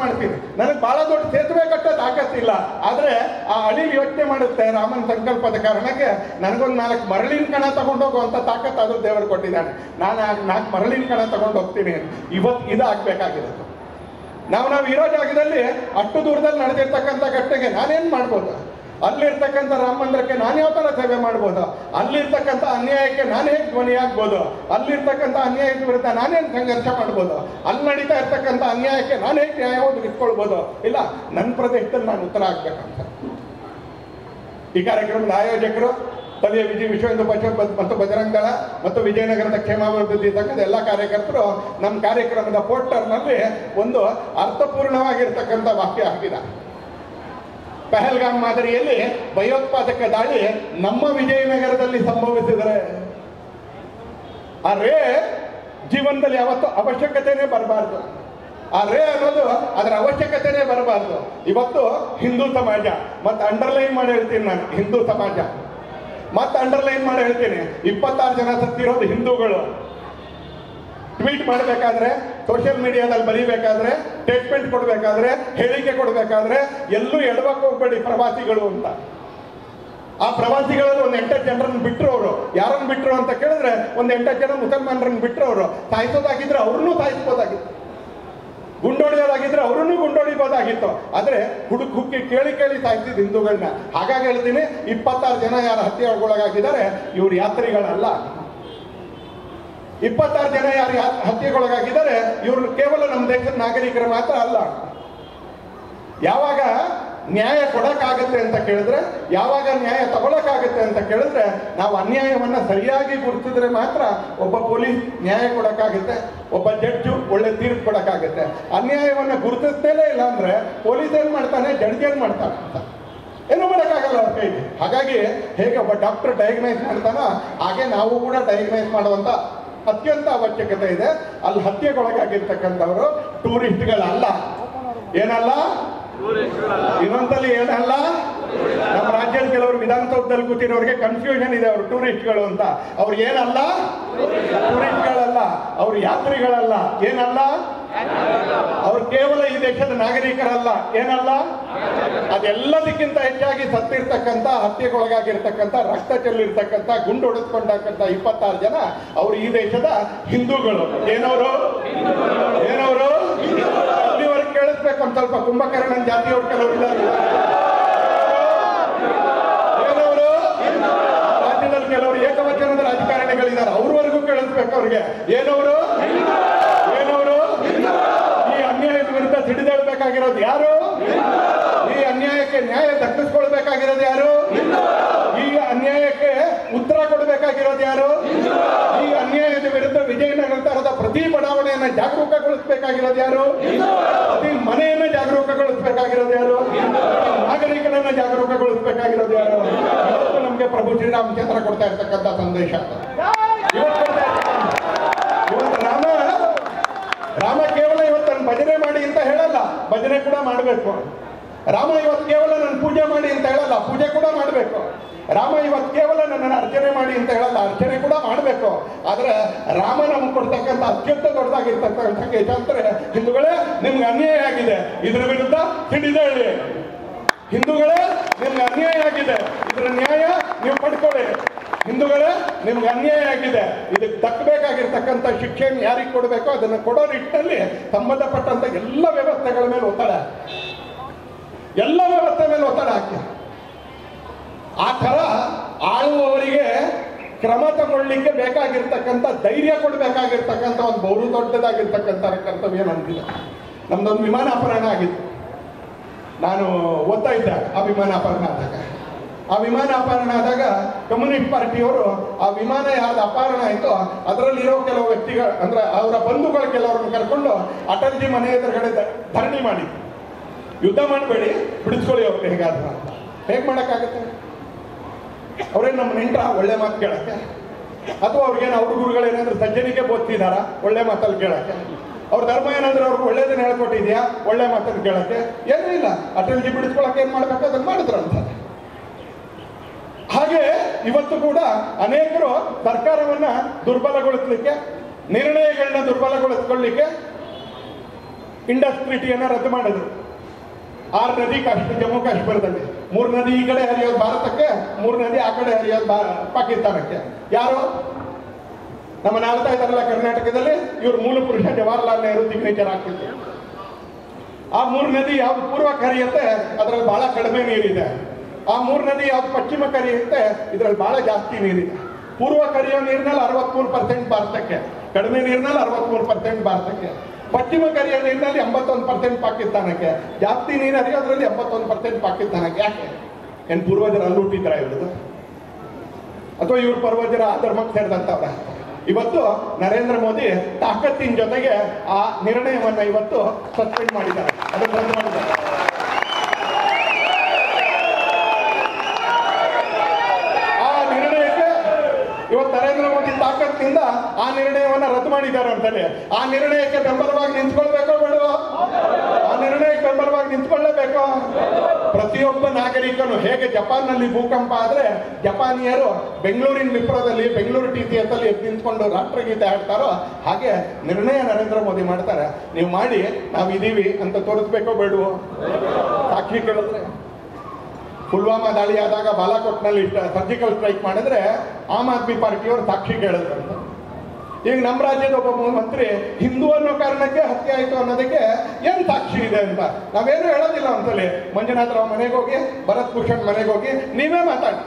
ಮಾಡ್ತೀನಿ, ನನಗೆ ಬಹಳ ದೊಡ್ಡ ಸೇತುವೆ ಕಟ್ಟೋ ತಾಕತ್ತಿಲ್ಲ, ಆದ್ರೆ ಆ ಅಳಿಲು ಯೋಚನೆ ಮಾಡುತ್ತೆ ರಾಮನ ಸಂಕಲ್ಪದ ಕಾರಣಕ್ಕೆ ನನಗೊಂದು 4 ಮರಳಿನ ಕಣ ತಗೊಂಡೋಗುವಂತ ತಾಕತ್ತು ಅದು ದೇವರು ಕೊಟ್ಟಿದ್ದಾನೆ. ನಾನು 4 ಮರಳಿನ ಕಣ ತಗೊಂಡು ಹೋಗ್ತೀನಿ. ಇವತ್ತು ಇದಾಗಬೇಕಾಗಿರೋದು. ನಾವು ಇರೋ ಜಾಗದಲ್ಲಿ ಅಷ್ಟು ದೂರದಲ್ಲಿ ನಡೆದಿರ್ತಕ್ಕಂಥ ಘಟನೆಗೆ ನಾನೇನು ಮಾಡ್ಬೋದು? ಅಲ್ಲಿರ್ತಕ್ಕಂಥ ರಾಮ ಮಂದಿರಕ್ಕೆ ನಾನು ಯಾವ ಥರ ಸೇವೆ ಮಾಡ್ಬೋದು? ಅಲ್ಲಿರ್ತಕ್ಕಂಥ ಅನ್ಯಾಯಕ್ಕೆ ನಾನು ಹೇಗೆ ಧ್ವನಿ ಆಗ್ಬೋದು? ಅಲ್ಲಿರ್ತಕ್ಕಂಥ ಅನ್ಯಾಯದ ವಿರುದ್ಧ ನಾನೇನು ಸಂಘರ್ಷ ಮಾಡ್ಬೋದು? ಅಲ್ಲಿ ನಡೀತಾ ಇರ್ತಕ್ಕಂಥ ಅನ್ಯಾಯಕ್ಕೆ ನಾನು ಹೇಗೆ ನ್ಯಾಯ ಒದಗಿಸ್ಕೊಳ್ಬೋದು? ಇಲ್ಲ, ನನ್ನ ಪ್ರದೇಶದಲ್ಲಿ ನಾನು ಉತ್ತರ ಆಗ್ಬೇಕಂತ. ಈ ಕಾರ್ಯಕ್ರಮದ ಆಯೋಜಕರು ಸ್ಥಳೀಯ ವಿಶ್ವ ಹಿಂದೂ ಪರಿಷತ್ ಮತ್ತು ಬಜರಂಗ ದಳ ಮತ್ತು ವಿಜಯನಗರದ ಕ್ಷೇಮಾಭಿವೃದ್ಧಿ ಸಂಘದ ಎಲ್ಲ ಕಾರ್ಯಕರ್ತರು ನಮ್ಮ ಕಾರ್ಯಕ್ರಮದ ಪೋಸ್ಟರ್ನಲ್ಲಿ ಒಂದು ಅರ್ಥಪೂರ್ಣವಾಗಿರ್ತಕ್ಕಂಥ ವಾಕ್ಯ ಹಾಕಿದ್ದಾರೆ. ಪಹಲ್ಗಾಮ್ ಮಾದರಿಯಲ್ಲಿ ಭಯೋತ್ಪಾದಕ ದಾಳಿ ನಮ್ಮ ವಿಜಯನಗರದಲ್ಲಿ ಸಂಭವಿಸಿದರೆ ಆ ಜೀವನದಲ್ಲಿ ಯಾವತ್ತೂ ಅವಶ್ಯಕತೆನೇ ಬರಬಾರ್ದು. ಆ ರೇ ಅನ್ನೋದು ಅದರ ಅವಶ್ಯಕತೆನೇ ಬರಬಾರ್ದು. ಇವತ್ತು ಹಿಂದೂ ಸಮಾಜ, ಮತ್ತೆ ಅಂಡರ್ಲೈನ್ ಮಾಡಿ ಹೇಳ್ತೀನಿ ನಾನು, ಹಿಂದೂ ಸಮಾಜ ಮತ್ತೆ ಅಂಡರ್ಲೈನ್ ಮಾಡಿ ಹೇಳ್ತೀನಿ, 26 ಜನ ಸತ್ತಿರೋದು ಹಿಂದೂಗಳು. ಟ್ವೀಟ್ ಮಾಡಬೇಕಾದ್ರೆ, ಸೋಷಿಯಲ್ ಮೀಡಿಯಾದಲ್ಲಿ ಬರೀಬೇಕಾದ್ರೆ, ಸ್ಟೇಟ್ಮೆಂಟ್ ಕೊಡಬೇಕಾದ್ರೆ, ಹೇಳಿಕೆ ಕೊಡಬೇಕಾದ್ರೆ ಎಲ್ಲೂ ಎಡವಕ್ಕೆ ಹೋಗ್ಬೇಡಿ ಪ್ರವಾಸಿಗಳು ಅಂತ. ಆ ಪ್ರವಾಸಿಗಳಲ್ಲಿ ಒಂದು 8 ಜನರನ್ನು ಬಿಟ್ಟರು. ಅವರು ಯಾರನ್ನು ಬಿಟ್ಟರು ಅಂತ ಕೇಳಿದ್ರೆ ಒಂದು 8 ಜನ ಮುಸಲ್ಮಾನರನ್ನು ಬಿಟ್ಟರು. ಅವರು ಸಾಯಿಸೋದಾಗಿದ್ರೆ ಅವ್ರನ್ನೂ ಸಾಯಿಸ್ಬೋದಾಗಿತ್ತು, ಗುಂಡೊಡೆಯೋದಾಗಿದ್ರೆ ಅವ್ರನ್ನೂ ಗುಂಡೊಡಿಬೋದಾಗಿತ್ತು. ಆದರೆ ಹುಕ್ಕಿ ಕೇಳಿ ಸಾಯ್ತಿದ್ದು ಹಿಂದೂಗಳನ್ನ. ಹಾಗಾಗಿ ಹೇಳ್ತೀನಿ, 26 ಜನ ಯಾರು ಹತ್ಯೆಗೊಳಗಾಗಿದ್ದಾರೆ ಇವರು ಯಾತ್ರಿಗಳಲ್ಲ. 26 ಜನ ಯಾರು ಹತ್ಯೆಗೊಳಗಾಗಿದ್ದಾರೆ ಇವರು ಕೇವಲ ನಮ್ಮ ದೇಶದ ನಾಗರಿಕರು ಮಾತ್ರ ಅಲ್ಲ. ಯಾವಾಗ ನ್ಯಾಯ ಕೊಡಕ್ಕಾಗತ್ತೆ ಅಂತ ಕೇಳಿದ್ರೆ, ಯಾವಾಗ ನ್ಯಾಯ ತಗೊಳಕ್ಕಾಗತ್ತೆ ಅಂತ ಕೇಳಿದ್ರೆ, ನಾವು ಅನ್ಯಾಯವನ್ನ ಸರಿಯಾಗಿ ಗುರುತಿದ್ರೆ ಮಾತ್ರ ಒಬ್ಬ ಪೊಲೀಸ್ ನ್ಯಾಯ ಕೊಡಕ್ಕಾಗುತ್ತೆ, ಒಬ್ಬ ಜಡ್ಜು ಒಳ್ಳೆ ತೀರ್ಪು ಕೊಡಕ್ಕಾಗುತ್ತೆ. ಅನ್ಯಾಯವನ್ನ ಗುರುತಿಸ್ತೇಲೇ ಇಲ್ಲ ಅಂದ್ರೆ ಪೊಲೀಸ್ ಏನ್ ಮಾಡ್ತಾನೆ, ಜಡ್ಜ್ ಏನ್ ಮಾಡ್ತಾನೆ ಅಂತ ಏನು ಮಾಡೋಕ್ಕಾಗಲ್ಲ ಅವ್ರ ಕೈಗೆ. ಹಾಗಾಗಿ ಹೇಗೆ ಒಬ್ಬ ಡಾಕ್ಟರ್ ಡಯಾಗ್ನೈಸ್ ಮಾಡ್ತಾನೋ ಹಾಗೆ ನಾವು ಕೂಡ ಡಯಾಗ್ನೈಸ್ ಮಾಡುವಂತ ಅತ್ಯಂತ ಅವಶ್ಯಕತೆ ಇದೆ. ಅಲ್ಲಿ ಹತ್ಯೆಗೊಳಗಾಗಿರ್ತಕ್ಕಂಥವರು ಟೂರಿಸ್ಟ್ಗಳಲ್ಲ. ಏನಲ್ಲ, ಇನ್ನೊಂದ್ಸಲಿ ಏನಲ್ಲ, ನಮ್ಮ ರಾಜ್ಯದ ಕೆಲವರು ವಿಧಾನಸೌಧದಲ್ಲಿ ಕೂತಿರೋರಿಗೆ ಕನ್ಫ್ಯೂಷನ್ ಇದೆ, ಅವರು ಟೂರಿಸ್ಟ್ಗಳು ಅಂತ. ಅವ್ರು ಏನಲ್ಲ, ಟೂರಿಸ್ಟ್ಗಳಲ್ಲ, ಅವ್ರು ಯಾತ್ರಿಗಳಲ್ಲ. ಏನಲ್ಲ, ಅವ್ರು ಕೇವಲ ಈ ದೇಶದ ನಾಗರಿಕರಲ್ಲ. ಏನಲ್ಲ, ಅದೆಲ್ಲದಕ್ಕಿಂತ ಹೆಚ್ಚಾಗಿ ಸತ್ತಿರ್ತಕ್ಕಂಥ, ಹತ್ಯೆಗೊಳಗಾಗಿರ್ತಕ್ಕಂಥ, ರಕ್ತ ಚೆಲ್ಲಿರ್ತಕ್ಕಂಥ, ಗುಂಡು ಹೊಡೆದುಕೊಂಡಕ್ಕಂಥ 26 ಜನ ಅವರು ಈ ದೇಶದ ಹಿಂದೂಗಳು. ಏನವರು ಇಲ್ಲಿವರೆಗೆ ಕೇಳಿಸ್ಬೇಕು ಒಂದು ಸ್ವಲ್ಪ. ಕುಂಭಕರ್ಣನ್ ಜಾತಿಯವ್ರು ಕೆಲವರು ಇದ್ದಾರೆ, ಏನವರು ರಾಜ್ಯದಲ್ಲಿ ಕೆಲವರು ಏಕವಚನದ ರಾಜಕಾರಣಿಗಳಿದ್ದಾರೆ, ಅವ್ರವರೆಗೂ ಕೇಳಿಸ್ಬೇಕು ಅವ್ರಿಗೆ. ಏನವರು ಈ ಅನ್ಯಾಯದ ವಿರುದ್ಧ ಸಿಡಿದೇಳ್ಬೇಕಾಗಿರೋದು ಯಾರು? ಈ ಅನ್ಯಾಯಕ್ಕೆ ನ್ಯಾಯ ದಕ್ಕಿಸ್ಕೊಳ್ಬೇಕಾಗಿರೋದು ಯಾರು? ಈ ಅನ್ಯಾಯಕ್ಕೆ ಉತ್ತರ ಕೊಡಬೇಕಾಗಿರೋದು ಯಾರು? ಈ ಅನ್ಯಾಯದ ವಿರುದ್ಧ ವಿಜಯನಗರ ತರದ ಪ್ರತಿ ಬಡಾವಣೆಯನ್ನ ಜಾಗರೂಕಗೊಳಿಸಬೇಕಾಗಿರೋದು ಯಾರು? ಪ್ರತಿ ಮನೆಯನ್ನ ಜಾಗರೂಕಗೊಳಿಸಬೇಕಾಗಿರೋದು ಯಾರು? ನಾಗರಿಕರನ್ನ ಜಾಗರೂಕಗೊಳಿಸಬೇಕಾಗಿರೋದು ಯಾರು? ಇವತ್ತು ನಮ್ಗೆ ಪ್ರಭು ಶ್ರೀರಾಮಚಂದ್ರ ಕೊಡ್ತಾ ಇರ್ತಕ್ಕಂಥ ಸಂದೇಶ. ಇವತ್ತು ರಾಮ ಕೇವಲ ಇವತ್ತು ನನ್ನ ಭಜನೆ ಮಾಡಿ ಅಂತ ಹೇಳಲ್ಲ, ಭಜನೆ ಕೂಡ ಮಾಡಬೇಕು. ರಾಮ ಇವತ್ತು ಕೇವಲ ನನ್ನ ಪೂಜೆ ಮಾಡಿ ಅಂತ ಹೇಳಲ್ಲ, ಪೂಜೆ ಕೂಡ ಮಾಡಬೇಕು. ರಾಮ ಇವತ್ತು ಕೇವಲ ನನ್ನನ್ನು ಅರ್ಚನೆ ಮಾಡಿ ಅಂತ ಹೇಳಲ್ಲ, ಅರ್ಚನೆ ಕೂಡ ಮಾಡಬೇಕು. ಆದ್ರೆ ರಾಮ ನಮ್ಗೆ ಕೊಡ್ತಕ್ಕಂಥ ಅತ್ಯಂತ ದೊಡ್ಡದಾಗಿರ್ತಕ್ಕಂಥ ಕೇಶ ಅಂದ್ರೆ, ಹಿಂದೂಗಳೇ ನಿಮ್ಗೆ ಅನ್ಯಾಯ ಆಗಿದೆ, ಇದ್ರ ವಿರುದ್ಧ ಸಿಡಿದೇಳಿ. ಹಿಂದೂಗಳೇ ನಿಮ್ಗೆ ಅನ್ಯಾಯ ಆಗಿದೆ, ಇದ್ರ ನ್ಯಾಯ ನೀವು ಪಡ್ಕೊಳ್ಳಿ. ಹಿಂದೂಗಳೇ ನಿಮ್ಗೆ ಅನ್ಯಾಯ ಆಗಿದೆ, ಇದಕ್ಕೆ ದಕ್ಕಬೇಕಾಗಿರ್ತಕ್ಕಂಥ ಶಿಕ್ಷೆಯನ್ನು ಯಾರಿಗೆ ಕೊಡಬೇಕೋ ಅದನ್ನು ಕೊಡೋ ನಿಟ್ಟಿನಲ್ಲಿ ಸಂಬಂಧಪಟ್ಟಂತ ಎಲ್ಲ ವ್ಯವಸ್ಥೆಗಳ ಮೇಲೆ ಒತ್ತಡ ಹಾಕಿ, ಆ ಥರ ಆಳುವವರಿಗೆ ಕ್ರಮ ತಗೊಳ್ಳಿಕ್ಕೆ ಬೇಕಾಗಿರ್ತಕ್ಕಂಥ ಧೈರ್ಯ ಕೊಡಬೇಕಾಗಿರ್ತಕ್ಕಂಥ ಒಂದು ಬಹು ದೊಡ್ಡದಾಗಿರ್ತಕ್ಕಂಥ ಕರ್ತವ್ಯ ನಮ್ದಿದೆ. ನಮ್ದೊಂದು ವಿಮಾನ ಅಪಹರಣ ಆಗಿತ್ತು, ನಾನು ಓದ್ತಾ ಇದ್ದೆ. ಆ ವಿಮಾನ ಅಪಹರಣ ಆದಾಗ ಕಮ್ಯುನಿಸ್ಟ್ ಪಾರ್ಟಿಯವರು ಆ ವಿಮಾನ ಯಾವ್ದು ಅಪಹರಣ ಆಯಿತು ಅದರಲ್ಲಿರೋ ಕೆಲವು ವ್ಯಕ್ತಿಗಳು, ಅಂದ್ರೆ ಅವರ ಬಂಧುಗಳು ಕೆಲವರನ್ನು ಕರ್ಕೊಂಡು ಅಟಲ್ಜಿ ಮನೆ ಎದುರುಗಡೆ ಧರಣಿ ಮಾಡಿ, ಯುದ್ಧ ಮಾಡಬೇಡಿ, ಬಿಡಿಸ್ಕೊಳ್ಳಿ ಅವ್ರಿಗೆ ಹೇಗಾದ್ರು ಅಂತ. ಹೇಗೆ ಮಾಡೋಕ್ಕಾಗತ್ತೆ? ಅವ್ರೇನು ನಮ್ಮ ನೆಂಟ್ರ ಒಳ್ಳೆ ಮಾತು ಕೇಳಕ್ಕೆ, ಅಥವಾ ಅವ್ರಿಗೇನು ಅವ್ರ ಗುರುಗಳೇನಾದ್ರೂ ಸಜ್ಜನಿಗೆ ಬೋಧಿಸಿದಾರ ಒಳ್ಳೆ ಮಾತಲ್ಲಿ ಕೇಳಕ್ಕೆ? ಅವ್ರ ಧರ್ಮ ಏನಾದ್ರೂ ಅವ್ರಿಗೆ ಒಳ್ಳೇದನ್ನ ಹೇಳ್ಕೊಟ್ಟಿದ್ಯಾ ಒಳ್ಳೆ ಮಾತನ್ನು ಕೇಳಕ್ಕೆ? ಏನೂ ಇಲ್ಲ. ಅಟಲ್ಜಿ ಬಿಡಿಸ್ಕೊಳಕ್ಕೆ ಏನ್ ಮಾಡ್ಬೇಕು ಅದನ್ನು ಮಾಡಿದ್ರು ಅಂತ. ಹಾಗೆ ಇವತ್ತು ಕೂಡ ಅನೇಕರು ಸರ್ಕಾರವನ್ನ ದುರ್ಬಲಗೊಳಿಸಲಿಕ್ಕೆ, ನಿರ್ಣಯಗಳನ್ನ ದುರ್ಬಲಗೊಳಿಸ್ಕೊಳ್ಳಿಕ್ಕೆ ಇಂಡಸ್ ಟ್ರೀಟಿಯನ್ನ ರದ್ದು ಮಾಡಿದ್ರು. 6 ನದಿ ಜಮ್ಮು ಕಾಶ್ಮೀರದಲ್ಲಿ, 3 ನದಿ ಈ ಕಡೆ ಹರಿಯೋದು ಭಾರತಕ್ಕೆ, 3 ನದಿ ಆ ಕಡೆ ಹರಿಯೋದು ಪಾಕಿಸ್ತಾನಕ್ಕೆ. ಯಾರು ನಮ್ಮ ಆಳ್ತಾ ಇದ್ದಾರಲ್ಲ ಕರ್ನಾಟಕದಲ್ಲಿ, ಇವ್ರು ಮೂಲ ಪುರುಷ ಜವಾಹರ್ಲಾಲ್ ನೆಹರು ಸಿಗ್ನೇಚರ್ ಹಾಕ್ಬಿಟ್ಟು. ಆ 3 ನದಿ ಯಾವ್ದು ಪೂರ್ವಕ್ಕೆ ಹರಿಯುತ್ತೆ ಅದ್ರಲ್ಲಿ ಬಹಳ ಕಡಿಮೆ ನೀರಿದೆ. ಆ 3 ನದಿ ಯಾವ್ದು ಪಶ್ಚಿಮಕ್ಕೆ ಹರಿಯುತ್ತೆ ಇದ್ರಲ್ಲಿ ಬಹಳ ಜಾಸ್ತಿ ನೀರಿದೆ. ಪೂರ್ವಕ್ಕೆ ಹರಿಯೋ ನೀರಿನಲ್ಲಿ 63% ಭಾರತಕ್ಕೆ, ಕಡಿಮೆ ನೀರಿನಲ್ಲಿ 63% ಭಾರತಕ್ಕೆ. ಪಶ್ಚಿಮ ಕರಿಯ ನೀರಿನಲ್ಲಿ 81% ಪಾಕಿಸ್ತಾನಕ್ಕೆ, ಜಾಸ್ತಿ ನೀರು ಹರಿಯೋದ್ರಲ್ಲಿ 81% ಪಾಕಿಸ್ತಾನಕ್ಕೆ. ಯಾಕೆ? ಏನ್ ಪೂರ್ವಜರ ಅಲ್ಲಿ ಹುಟ್ಟಿದ್ರ ಇವ್ರದ್ದು, ಅಥವಾ ಇವ್ರ ಪೂರ್ವಜರ ಆ ಧರ್ಮಕ್ಕೆ ಸೇರಿದಂತವ್ರ? ಇವತ್ತು ನರೇಂದ್ರ ಮೋದಿ ತಾಕತ್ತಿನ ಜೊತೆಗೆ ಆ ನಿರ್ಣಯವನ್ನ ಇವತ್ತು ಸಸ್ಪೆಂಡ್ ಮಾಡಿದ್ದಾರೆ, ಅದನ್ನು ರದ್ದು ಮಾಡಿದ್ದಾರೆ. ಆ ನಿರ್ಣಯಕ್ಕೆ ಇವತ್ತು ನರೇಂದ್ರ ಮೋದಿ ತಾಕತ್ತಿನಿಂದ ಆ ನಿರ್ಣಯವನ್ನ ರದ್ದು ಮಾಡಿದ್ದಾರೆ ಅಂತಲೇ. ಆ ನಿರ್ಣಯಕ್ಕೆ ಬೆಂಬಲವಾಗಿ ನಿಂತ್ಕೊಳ್ಬೇಕೋ ಬೇಡವೋ? ನಿರ್ಣಯಕ್ಕೆ ಬೆಂಬಲವಾಗಿ ನಿಂತ್ಕೊಳ್ಳೇಬೇಕು. ಪ್ರತಿಯೊಬ್ಬ ನಾಗರಿಕನು ಹೇಗೆ ಜಪಾನ್ನಲ್ಲಿ ಭೂಕಂಪ ಆದ್ರೆ ಜಪಾನಿಯರು ಬೆಂಗಳೂರಿನ ವಿಪ್ರದಲ್ಲಿ ಬೆಂಗಳೂರು TCS ಅಲ್ಲಿ ಎದ್ದು ನಿಂತ್ಕೊಂಡು ರಾಷ್ಟ್ರಗೀತೆ ಹಾಡ್ತಾರೋ ಹಾಗೆ ನಿರ್ಣಯ ನರೇಂದ್ರ ಮೋದಿ ಮಾಡ್ತಾರೆ. ನೀವು ಮಾಡಿ ನಾವಿದೀವಿ ಅಂತ ತೋರಿಸ್ಬೇಕೋ ಬೇಡವೋ? ಸಾಕ್ಷಿ ಕೇಳಿದ್ರೆ ಪುಲ್ವಾಮಾ ದಾಳಿ ಆದಾಗ ಬಾಲಾಕೋಟ್ನಲ್ಲಿ ಸರ್ಜಿಕಲ್ ಸ್ಟ್ರೈಕ್ ಮಾಡಿದ್ರೆ ಆಮ್ ಆದ್ಮಿ ಪಾರ್ಟಿಯವರು ಸಾಕ್ಷಿ ಕೇಳಿದ್ರಂತ. ಈಗ ನಮ್ಮ ರಾಜ್ಯದ ಒಬ್ಬ ಮಂತ್ರಿ ಹಿಂದೂ ಅನ್ನೋ ಕಾರಣಕ್ಕೆ ಹತ್ಯೆ ಆಯಿತು ಅನ್ನೋದಕ್ಕೆ ಏನು ಸಾಕ್ಷಿ ಇದೆ ಅಂತ ನಾವೇನು ಹೇಳೋದಿಲ್ಲ. ಒಂದ್ಸಲಿ ಮಂಜುನಾಥ್ ರಾವ್ ಮನೆಗೆ ಹೋಗಿ, ಭರತ್ ಭೂಷಣ್ ಮನೆಗೆ ಹೋಗಿ ನೀವೇ ಮಾತಾಡಿ,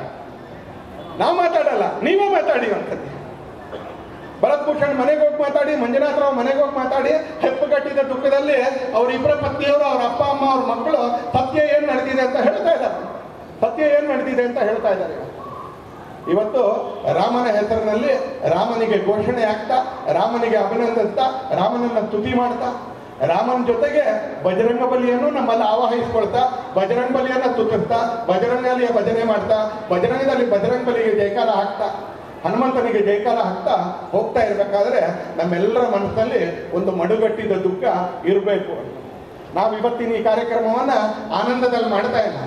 ನಾವು ಮಾತಾಡಲ್ಲ, ನೀವೇ ಮಾತಾಡಿ ಅಂತಲ್ಲಿ. ಭರತ್ ಭೂಷಣ್ ಮನೆಗೆ ಹೋಗಿ ಮಾತಾಡಿ, ಮಂಜುನಾಥ್ ರಾವ್ ಮನೆಗೆ ಹೋಗಿ ಮಾತಾಡಿ. ಹೆಪ್ಪುಗಟ್ಟಿದ ದುಃಖದಲ್ಲಿ ಅವರಿಬ್ಬರ ಪತ್ನಿಯವರು, ಅವ್ರ ಅಪ್ಪ ಅಮ್ಮ, ಅವ್ರ ಮಕ್ಕಳು ಸತ್ಯ ಏನು ನಡೆದಿದೆ ಅಂತ ಹೇಳ್ತಾ ಇದ್ದಾರೆ. ಸತ್ಯ ಏನು ನಡೆದಿದೆ ಅಂತ ಹೇಳ್ತಾ ಇದ್ದಾರೆ. ಇವತ್ತು ರಾಮನ ಹೆಸರಿನಲ್ಲಿ ರಾಮನಿಗೆ ಘೋಷಣೆ ಆಗ್ತಾ, ರಾಮನಿಗೆ ಅಭಿನಂದಿಸ್ತಾ, ರಾಮನನ್ನ ಸ್ತುತಿ ಮಾಡ್ತಾ, ರಾಮನ ಜೊತೆಗೆ ಬಜರಂಗ ಬಲಿಯನ್ನು ನಮ್ಮಲ್ಲಿ ಆವಾಹಿಸ್ಕೊಳ್ತಾ, ಬಜರಂಗ ಬಲಿಯನ್ನ ಸ್ತುತಿಸ್ತಾ, ಬಜರಂಗಲಿಯ ಭಜನೆ ಮಾಡ್ತಾ, ಬಜರಂಗದಲ್ಲಿ ಬಜರಂಗ ಬಲಿಗೆ ಜಯಕಾರ ಹಾಕ್ತಾ, ಹನುಮಂತನಿಗೆ ಜಯಕಾರ ಹಾಕ್ತಾ ಹೋಗ್ತಾ ಇರಬೇಕಾದ್ರೆ ನಮ್ಮೆಲ್ಲರ ಮನಸ್ಸಲ್ಲಿ ಒಂದು ಮಡುಗಟ್ಟಿದ ದುಃಖ ಇರಬೇಕು. ನಾವು ಇವತ್ತಿನ ಈ ಕಾರ್ಯಕ್ರಮವನ್ನ ಆನಂದದಲ್ಲಿ ಮಾಡ್ತಾ ಇಲ್ಲ.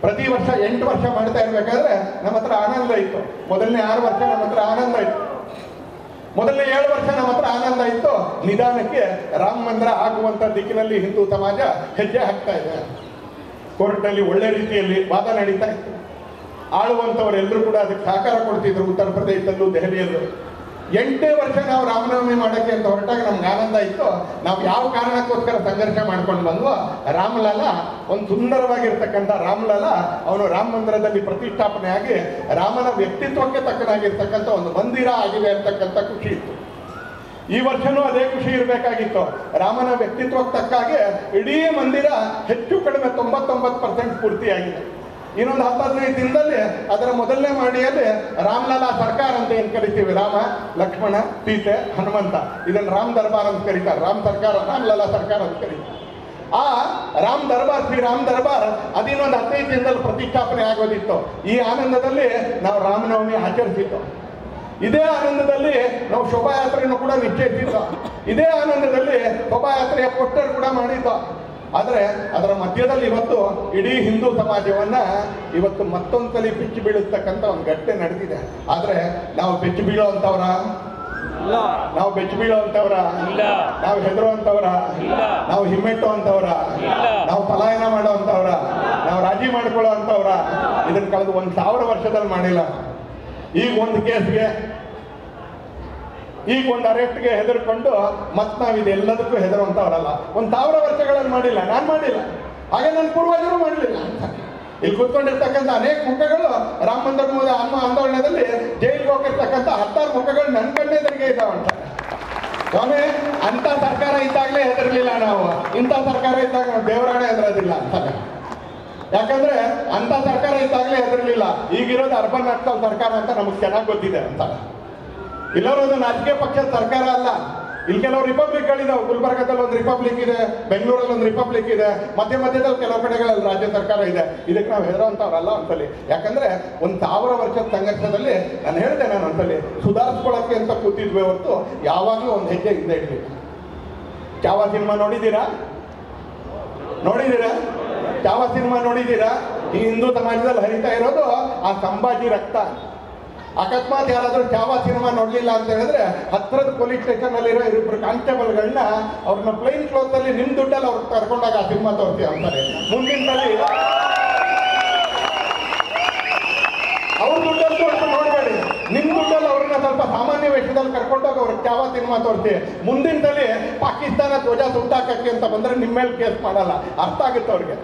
ಪ್ರತಿ ವರ್ಷ 8 ವರ್ಷ ಮಾಡ್ತಾ ಇರ್ಬೇಕಾದ್ರೆ ನಮ್ಮ ಹತ್ರ ಆನಂದ ಇತ್ತು. ಮೊದಲನೇ 6 ವರ್ಷ ನಮ್ಮ ಹತ್ರ ಆನಂದ ಇತ್ತು. ಮೊದಲನೇ 7 ವರ್ಷ ನಮ್ಮ ಹತ್ರ ಆನಂದ ಇತ್ತು. ನಿಧಾನಕ್ಕೆ ರಾಮ ಮಂದಿರ ಆಗುವಂತ ದಿಕ್ಕಿನಲ್ಲಿ ಹಿಂದೂ ಸಮಾಜ ಹೆಜ್ಜೆ ಹಾಕ್ತಾ ಇದೆ. ಕೋರ್ಟ್ನಲ್ಲಿ ಒಳ್ಳೆ ರೀತಿಯಲ್ಲಿ ವಾದ ನಡೀತಾ ಇತ್ತು. ಆಳುವಂಥವರೆಲ್ಲರೂ ಕೂಡ ಅದಕ್ಕೆ ಸಹಕಾರ ಕೊಡ್ತಿದ್ರು. ಉತ್ತರ ಪ್ರದೇಶದಲ್ಲೂ ದೆಹಲಿಯಲ್ಲೂ 8 ವರ್ಷ ನಾವು ರಾಮನವಮಿ ಮಾಡೋಕ್ಕೆ ಅಂತ ಹೊರಟಾಗ ನಮ್ಗೆ ಆನಂದ ಇತ್ತು. ನಾವು ಯಾವ ಕಾರಣಕ್ಕೋಸ್ಕರ ಸಂಘರ್ಷ ಮಾಡ್ಕೊಂಡು ಬಂದ್ವೋ, ರಾಮಲಾಲ ಒಂದು ಸುಂದರವಾಗಿರ್ತಕ್ಕಂಥ ರಾಮಲಾಲ ಅವನು ರಾಮ ಮಂದಿರದಲ್ಲಿ ಪ್ರತಿಷ್ಠಾಪನೆ ಆಗಿ ರಾಮನ ವ್ಯಕ್ತಿತ್ವಕ್ಕೆ ತಕ್ಕನಾಗಿರ್ತಕ್ಕಂಥ ಒಂದು ಮಂದಿರ ಆಗಿದೆ ಅಂತಕ್ಕಂಥ ಖುಷಿ ಇತ್ತು. ಈ ವರ್ಷನೂ ಅದೇ ಖುಷಿ ಇರಬೇಕಾಗಿತ್ತು. ರಾಮನ ವ್ಯಕ್ತಿತ್ವಕ್ಕೆ ತಕ್ಕಾಗೆ ಇಡೀ ಮಂದಿರ ಹೆಚ್ಚು ಕಡಿಮೆ 99% ಪೂರ್ತಿಯಾಗಿದೆ. ಇನ್ನೊಂದು 10-15 ದಿನದಲ್ಲಿ ಅದರ ಮೊದಲನೇ ಮಾಡಿಯಲ್ಲಿ ರಾಮಲಾಲಾ ಸರ್ಕಾರ ಅಂತ ಏನು ಕರಿತೀವಿ, ರಾಮ, ಲಕ್ಷ್ಮಣ, ಸೀತೆ, ಹನುಮಂತ, ಇದನ್ನು ರಾಮ್ ದರ್ಬಾರ್ ಅಂತ ಕರೀತಾರೆ. ರಾಮ್ ಸರ್ಕಾರ, ರಾಮಲಾಲಾ ಸರ್ಕಾರ ಅಂತ ಕರೀತಾರೆ. ಆ ರಾಮ್ ದರ್ಬಾರ್, ಶ್ರೀ ರಾಮ್ ದರ್ಬಾರ್ ಅದಿನ್ನೊಂದು 15 ದಿನದಲ್ಲಿ ಪ್ರತಿಷ್ಠಾಪನೆ ಆಗೋದಿತ್ತು. ಈ ಆನಂದದಲ್ಲಿ ನಾವು ರಾಮನವಮಿ ಆಚರಿಸಿತ್ತು. ಇದೇ ಆನಂದದಲ್ಲಿ ನಾವು ಶೋಭಾಯಾತ್ರೆಯನ್ನು ಕೂಡ ನಿಶ್ಚಯಿಸಿದ್ದು. ಇದೇ ಆನಂದದಲ್ಲಿ ಶೋಭಾಯಾತ್ರೆಯ ಪೋಸ್ಟರ್ ಕೂಡ ಮಾಡಿದ್ದು. ಆದರೆ ಅದರ ಮಧ್ಯದಲ್ಲಿ ಇವತ್ತು ಇಡೀ ಹಿಂದೂ ಸಮಾಜವನ್ನ ಇವತ್ತು ಮತ್ತೊಂದ್ಸಲಿ ಬೆಚ್ಚಿ ಬೀಳಿಸ್ತಕ್ಕಂಥ ಒಂದು ಘಟನೆ ನಡೆದಿದೆ. ಆದ್ರೆ ನಾವು ಬೆಚ್ಚಿ ಬೀಳೋವಂಥವ್ರ, ನಾವು ಬೆಚ್ಚಿ ಬೀಳೋವಂಥವ್ರ, ನಾವು ಹೆದರುವಂಥವ್ರ, ನಾವು ಹಿಮ್ಮೆಟ್ಟುವಂಥವ್ರ, ನಾವು ಪಲಾಯನ ಮಾಡುವಂಥವ್ರ, ನಾವು ರಾಜಿ ಮಾಡ್ಕೊಳ್ಳೋವಂಥವ್ರ ಇದನ್ನ ಕಳೆದು 1000 ವರ್ಷದಲ್ಲಿ ಮಾಡಿಲ್ಲ. ಈಗ ಒಂದು ಕೇಸ್ಗೆ, ಈಗ ಒಂದು ಅರೆಸ್ಟ್ಗೆ ಹೆದರ್ಕೊಂಡು ಮತ್ತೆ ನಾವು ಇದೆಲ್ಲದಕ್ಕೂ ಹೆದರುವಂಥವ್ರಲ್ಲ. 1000 ವರ್ಷಗಳಲ್ಲಿ ಮಾಡಿಲ್ಲ, ನಾನು ಮಾಡಿಲ್ಲ, ಹಾಗೆ ನನ್ನ ಪೂರ್ವಜರು ಮಾಡಲಿಲ್ಲ. ಇಲ್ಲಿ ಕೂತ್ಕೊಂಡಿರ್ತಕ್ಕಂಥ ಅನೇಕ ಮುಖಗಳು ರಾಮ ಮಂದಿರ ಆಂದೋಲನದಲ್ಲಿ ಜೈಲಿಗೆ ಹೋಗಿರ್ತಕ್ಕಂಥ 10 ಮುಖಗಳು ನನ್ನ ಕಣ್ಣೆದುರಿಗೆ ಇದ್ದಾವಂತ. ಸ್ವಾಮಿ, ಅಂಥ ಸರ್ಕಾರ ಇದ್ದಾಗಲೇ ಹೆದರ್ಲಿಲ್ಲ ನಾವು, ಇಂಥ ಸರ್ಕಾರ ಇದ್ದಾಗ ನಾವು ದೇವರಾಣೆ ಹೆದರೋದಿಲ್ಲ ಅಂತಾರೆ. ಯಾಕಂದ್ರೆ ಅಂಥ ಸರ್ಕಾರ ಇದ್ದಾಗಲೇ ಹೆದರ್ಲಿಲ್ಲ. ಈಗಿರೋದು ಅರ್ಬನ್ ನಕ್ಸಲ್ ಸರ್ಕಾರ ಅಂತ ನಮಗೆ ಚೆನ್ನಾಗಿ ಗೊತ್ತಿದೆ ಅಂತ. ಇಲ್ಲವರು ಒಂದು ರಾಜಕೀಯ ಪಕ್ಷದ ಸರ್ಕಾರ ಅಲ್ಲ. ಇಲ್ಲಿ ಕೆಲವು ರಿಪಬ್ಲಿಕ್ಗಳಿದಾವೆ. ಗುಲ್ಬರ್ಗದಲ್ಲಿ ಒಂದು ರಿಪಬ್ಲಿಕ್ ಇದೆ, ಬೆಂಗಳೂರಲ್ಲಿ ಒಂದು ರಿಪಬ್ಲಿಕ್ ಇದೆ, ಮಧ್ಯದಲ್ಲಿ ಕೆಲವು ಕಡೆಗಳಲ್ಲಿ ರಾಜ್ಯ ಸರ್ಕಾರ ಇದೆ. ಇದಕ್ಕೆ ನಾವು ಹೆದರುವಂಥವ್ರಲ್ಲ ಒಂದ್ಸಲಿ. ಯಾಕಂದ್ರೆ 1000 ವರ್ಷದ ಸಂಘರ್ಷದಲ್ಲಿ ನಾನು ಹೇಳಿದೆ, ನಾನು ಒಂದ್ಸಲಿ ಸುಧಾರಿಸ್ಕೊಳ್ಳೋಕ್ಕೆ ಅಂತ ಕೂತಿದ್ವಿ ಹೊರತು ಯಾವಾಗಲೂ ಒಂದು ಹೆಜ್ಜೆ ಹಿಂದೆ ಇಡಲಿಲ್ಲ. ಚಾವಾ ಸಿನಿಮಾ ನೋಡಿದ್ದೀರಾ? ನೋಡಿದ್ದೀರಾ? ಚಾವಾ ಸಿನಿಮಾ ನೋಡಿದ್ದೀರಾ? ಈ ಹಿಂದೂ ಸಮಾಜದಲ್ಲಿ ಹರಿತಾ ಇರೋದು ಆ ಸಂಭಾಜಿ ರಕ್ತ. ಅಕಸ್ಮಾತ್ ಯಾರಾದ್ರೂ ಚಾವಾ ಸಿನಿಮಾ ನೋಡ್ಲಿಲ್ಲ ಅಂತ ಹೇಳಿದ್ರೆ ಹತ್ರದ ಪೊಲೀಸ್ ಸ್ಟೇಷನ್ ಅಲ್ಲಿರೋ 2 ಕಾನ್ಸ್ಟೇಬಲ್ಗಳನ್ನ ಅವ್ರನ್ನ ಪ್ಲೈನ್ ಕ್ಲೋತ್ ಅಲ್ಲಿ ನಿಮ್ ದುಡ್ಡಲ್ಲಿ ಅವ್ರಿಗೆ ಕರ್ಕೊಂಡಾಗ ಆ ಸಿನಿಮಾ ತೋರಿಸ್ತೀವಿ ಅಂತಾರೆ. ಮುಂದಿನ ಸಲ ಅವ್ರ ದುಡ್ಡಲ್ಲಿ ತೋರಿಸ್ಕೊಂಡು ನೋಡ್ಬೇಡಿ, ನಿಮ್ ದುಡ್ಡಲ್ಲಿ ಅವ್ರನ್ನ ಸ್ವಲ್ಪ ಸಾಮಾನ್ಯ ವೇಷದಲ್ಲಿ ಕರ್ಕೊಂಡೋಗ ಅವ್ರಿಗೆ ಚಾವಾ ಸಿನಿಮಾ ತೋರಿಸಿ. ಮುಂದಿನ ಸಲ ಪಾಕಿಸ್ತಾನ ಧ್ವಜ ಸುಟ್ಟಾಕಕ್ಕೆ ಅಂತ ಬಂದ್ರೆ ನಿಮ್ಮ ಮೇಲೆ ಕೇಸ್ ಮಾಡಲ್ಲ. ಅರ್ಥ ಆಗುತ್ತೆ ಅವ್ರಿಗೆ,